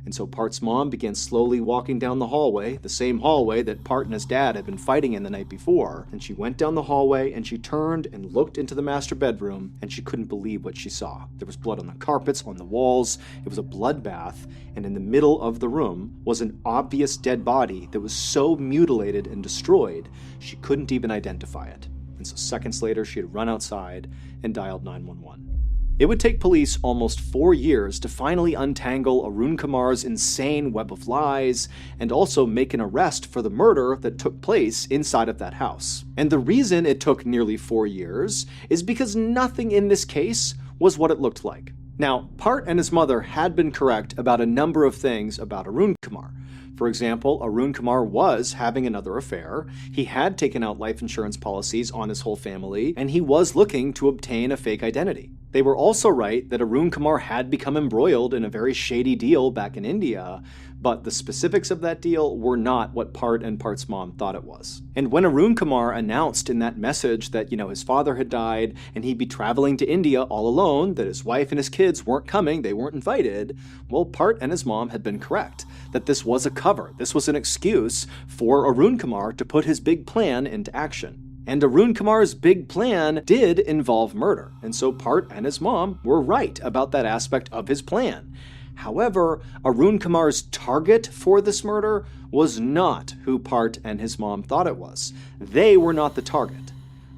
And so Part's mom began slowly walking down the hallway, the same hallway that Part and his dad had been fighting in the night before. And she went down the hallway and she turned and looked into the master bedroom, and she couldn't believe what she saw. There was blood on the carpets, on the walls. It was a bloodbath, and in the middle of the room was an obvious dead body that was so mutilated and destroyed she couldn't even identify it. And so seconds later, she had run outside and dialed 911. It would take police almost 4 years to finally untangle Arun Kumar's insane web of lies and also make an arrest for the murder that took place inside of that house. And the reason it took nearly 4 years is because nothing in this case was what it looked like. Now, Part and his mother had been correct about a number of things about Arun Kumar. For example, Arun Kumar was having another affair, he had taken out life insurance policies on his whole family, and he was looking to obtain a fake identity. They were also right that Arun Kumar had become embroiled in a very shady deal back in India, but the specifics of that deal were not what Part and Part's mom thought it was. And when Arun Kumar announced in that message that, his father had died and he'd be traveling to India all alone, that his wife and his kids weren't coming, they weren't invited, well, Part and his mom had been correct, that this was a cover, this was an excuse for Arun Kumar to put his big plan into action. And Arun Kumar's big plan did involve murder, and so Part and his mom were right about that aspect of his plan. However, Arun Kumar's target for this murder was not who Part and his mom thought it was. They were not the target.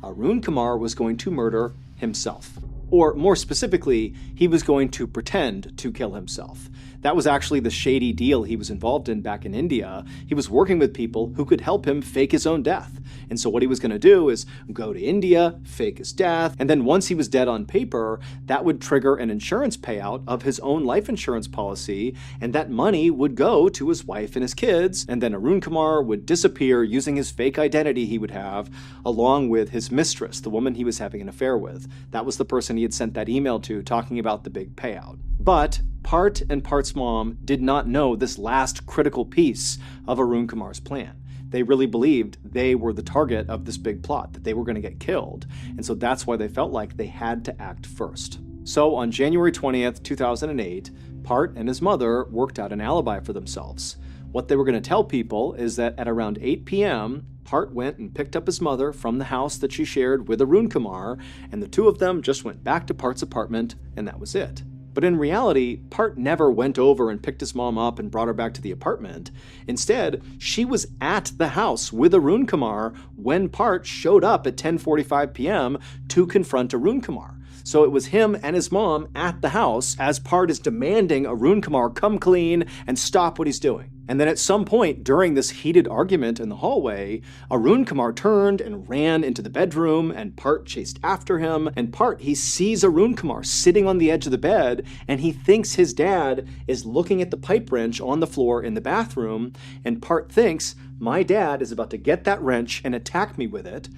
Arun Kumar was going to murder himself. Or more specifically, he was going to pretend to kill himself. That was actually the shady deal he was involved in back in India. He was working with people who could help him fake his own death. And so what he was going to do is go to India, fake his death, and then once he was dead on paper, that would trigger an insurance payout of his own life insurance policy, and that money would go to his wife and his kids, and then Arun Kumar would disappear using his fake identity he would have, along with his mistress, the woman he was having an affair with. That was the person he had sent that email to talking about the big payout. But Part and Part's mom did not know this last critical piece of Arun Kumar's plan. They really believed they were the target of this big plot, that they were going to get killed. And so that's why they felt like they had to act first. So on January 20th, 2008, Part and his mother worked out an alibi for themselves. What they were going to tell people is that at around 8 p.m., Part went and picked up his mother from the house that she shared with Arun Kumar, and the two of them just went back to Part's apartment, and that was it. But in reality, Part never went over and picked his mom up and brought her back to the apartment. Instead, she was at the house with Arun Kumar when Part showed up at 10:45 p.m. to confront Arun Kumar. So it was him and his mom at the house as Part is demanding Arun Kumar come clean and stop what he's doing. And then at some point during this heated argument in the hallway, Arun Kumar turned and ran into the bedroom, and Part chased after him. And Part, he sees Arun Kumar sitting on the edge of the bed, and he thinks his dad is looking at the pipe wrench on the floor in the bathroom. And Part thinks, my dad is about to get that wrench and attack me with it.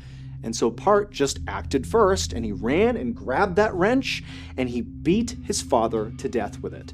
And so Part just acted first, and he ran and grabbed that wrench, and he beat his father to death with it.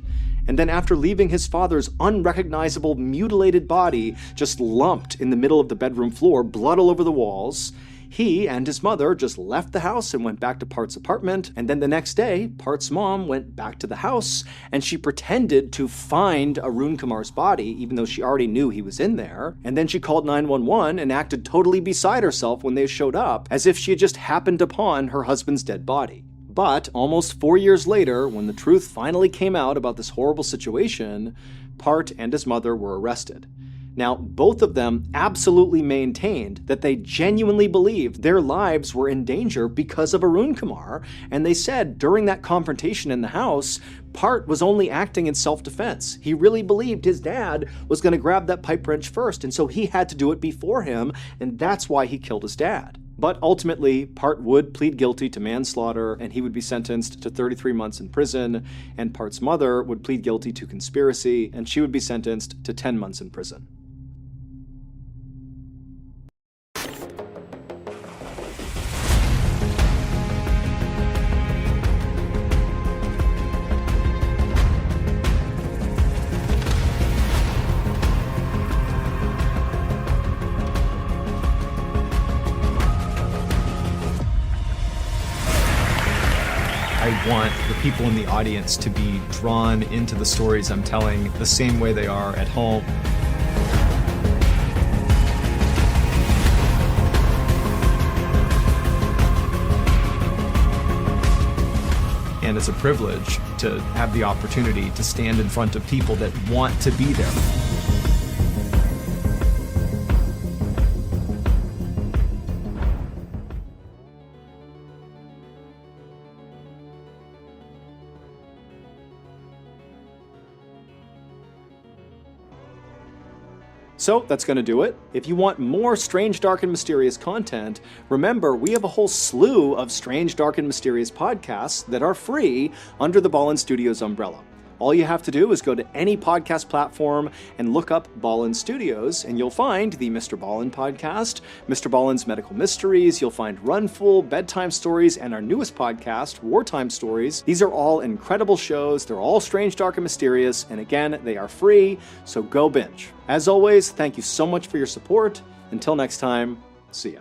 And then after leaving his father's unrecognizable, mutilated body just lumped in the middle of the bedroom floor, blood all over the walls, he and his mother just left the house and went back to Part's apartment. And then the next day, Part's mom went back to the house, and she pretended to find Arun Kumar's body, even though she already knew he was in there. And then she called 911 and acted totally beside herself when they showed up, as if she had just happened upon her husband's dead body. But almost 4 years later, when the truth finally came out about this horrible situation, Part and his mother were arrested. Now, both of them absolutely maintained that they genuinely believed their lives were in danger because of Arun Kumar, and they said during that confrontation in the house, Part was only acting in self-defense. He really believed his dad was going to grab that pipe wrench first, and so he had to do it before him, and that's why he killed his dad. But ultimately, Part would plead guilty to manslaughter, and he would be sentenced to 33 months in prison, and Part's mother would plead guilty to conspiracy, and she would be sentenced to 10 months in prison. I want the people in the audience to be drawn into the stories I'm telling the same way they are at home. And it's a privilege to have the opportunity to stand in front of people that want to be there. So that's going to do it. If you want more strange, dark, and mysterious content, remember we have a whole slew of strange, dark, and mysterious podcasts that are free under the Ballen Studios umbrella. All you have to do is go to any podcast platform and look up Ballen Studios, and you'll find the MrBallen podcast, Mr. Ballen's Medical Mysteries, you'll find Runful, Bedtime Stories, and our newest podcast, Wartime Stories. These are all incredible shows. They're all strange, dark, and mysterious, and again, they are free, so go binge. As always, thank you so much for your support. Until next time, see ya.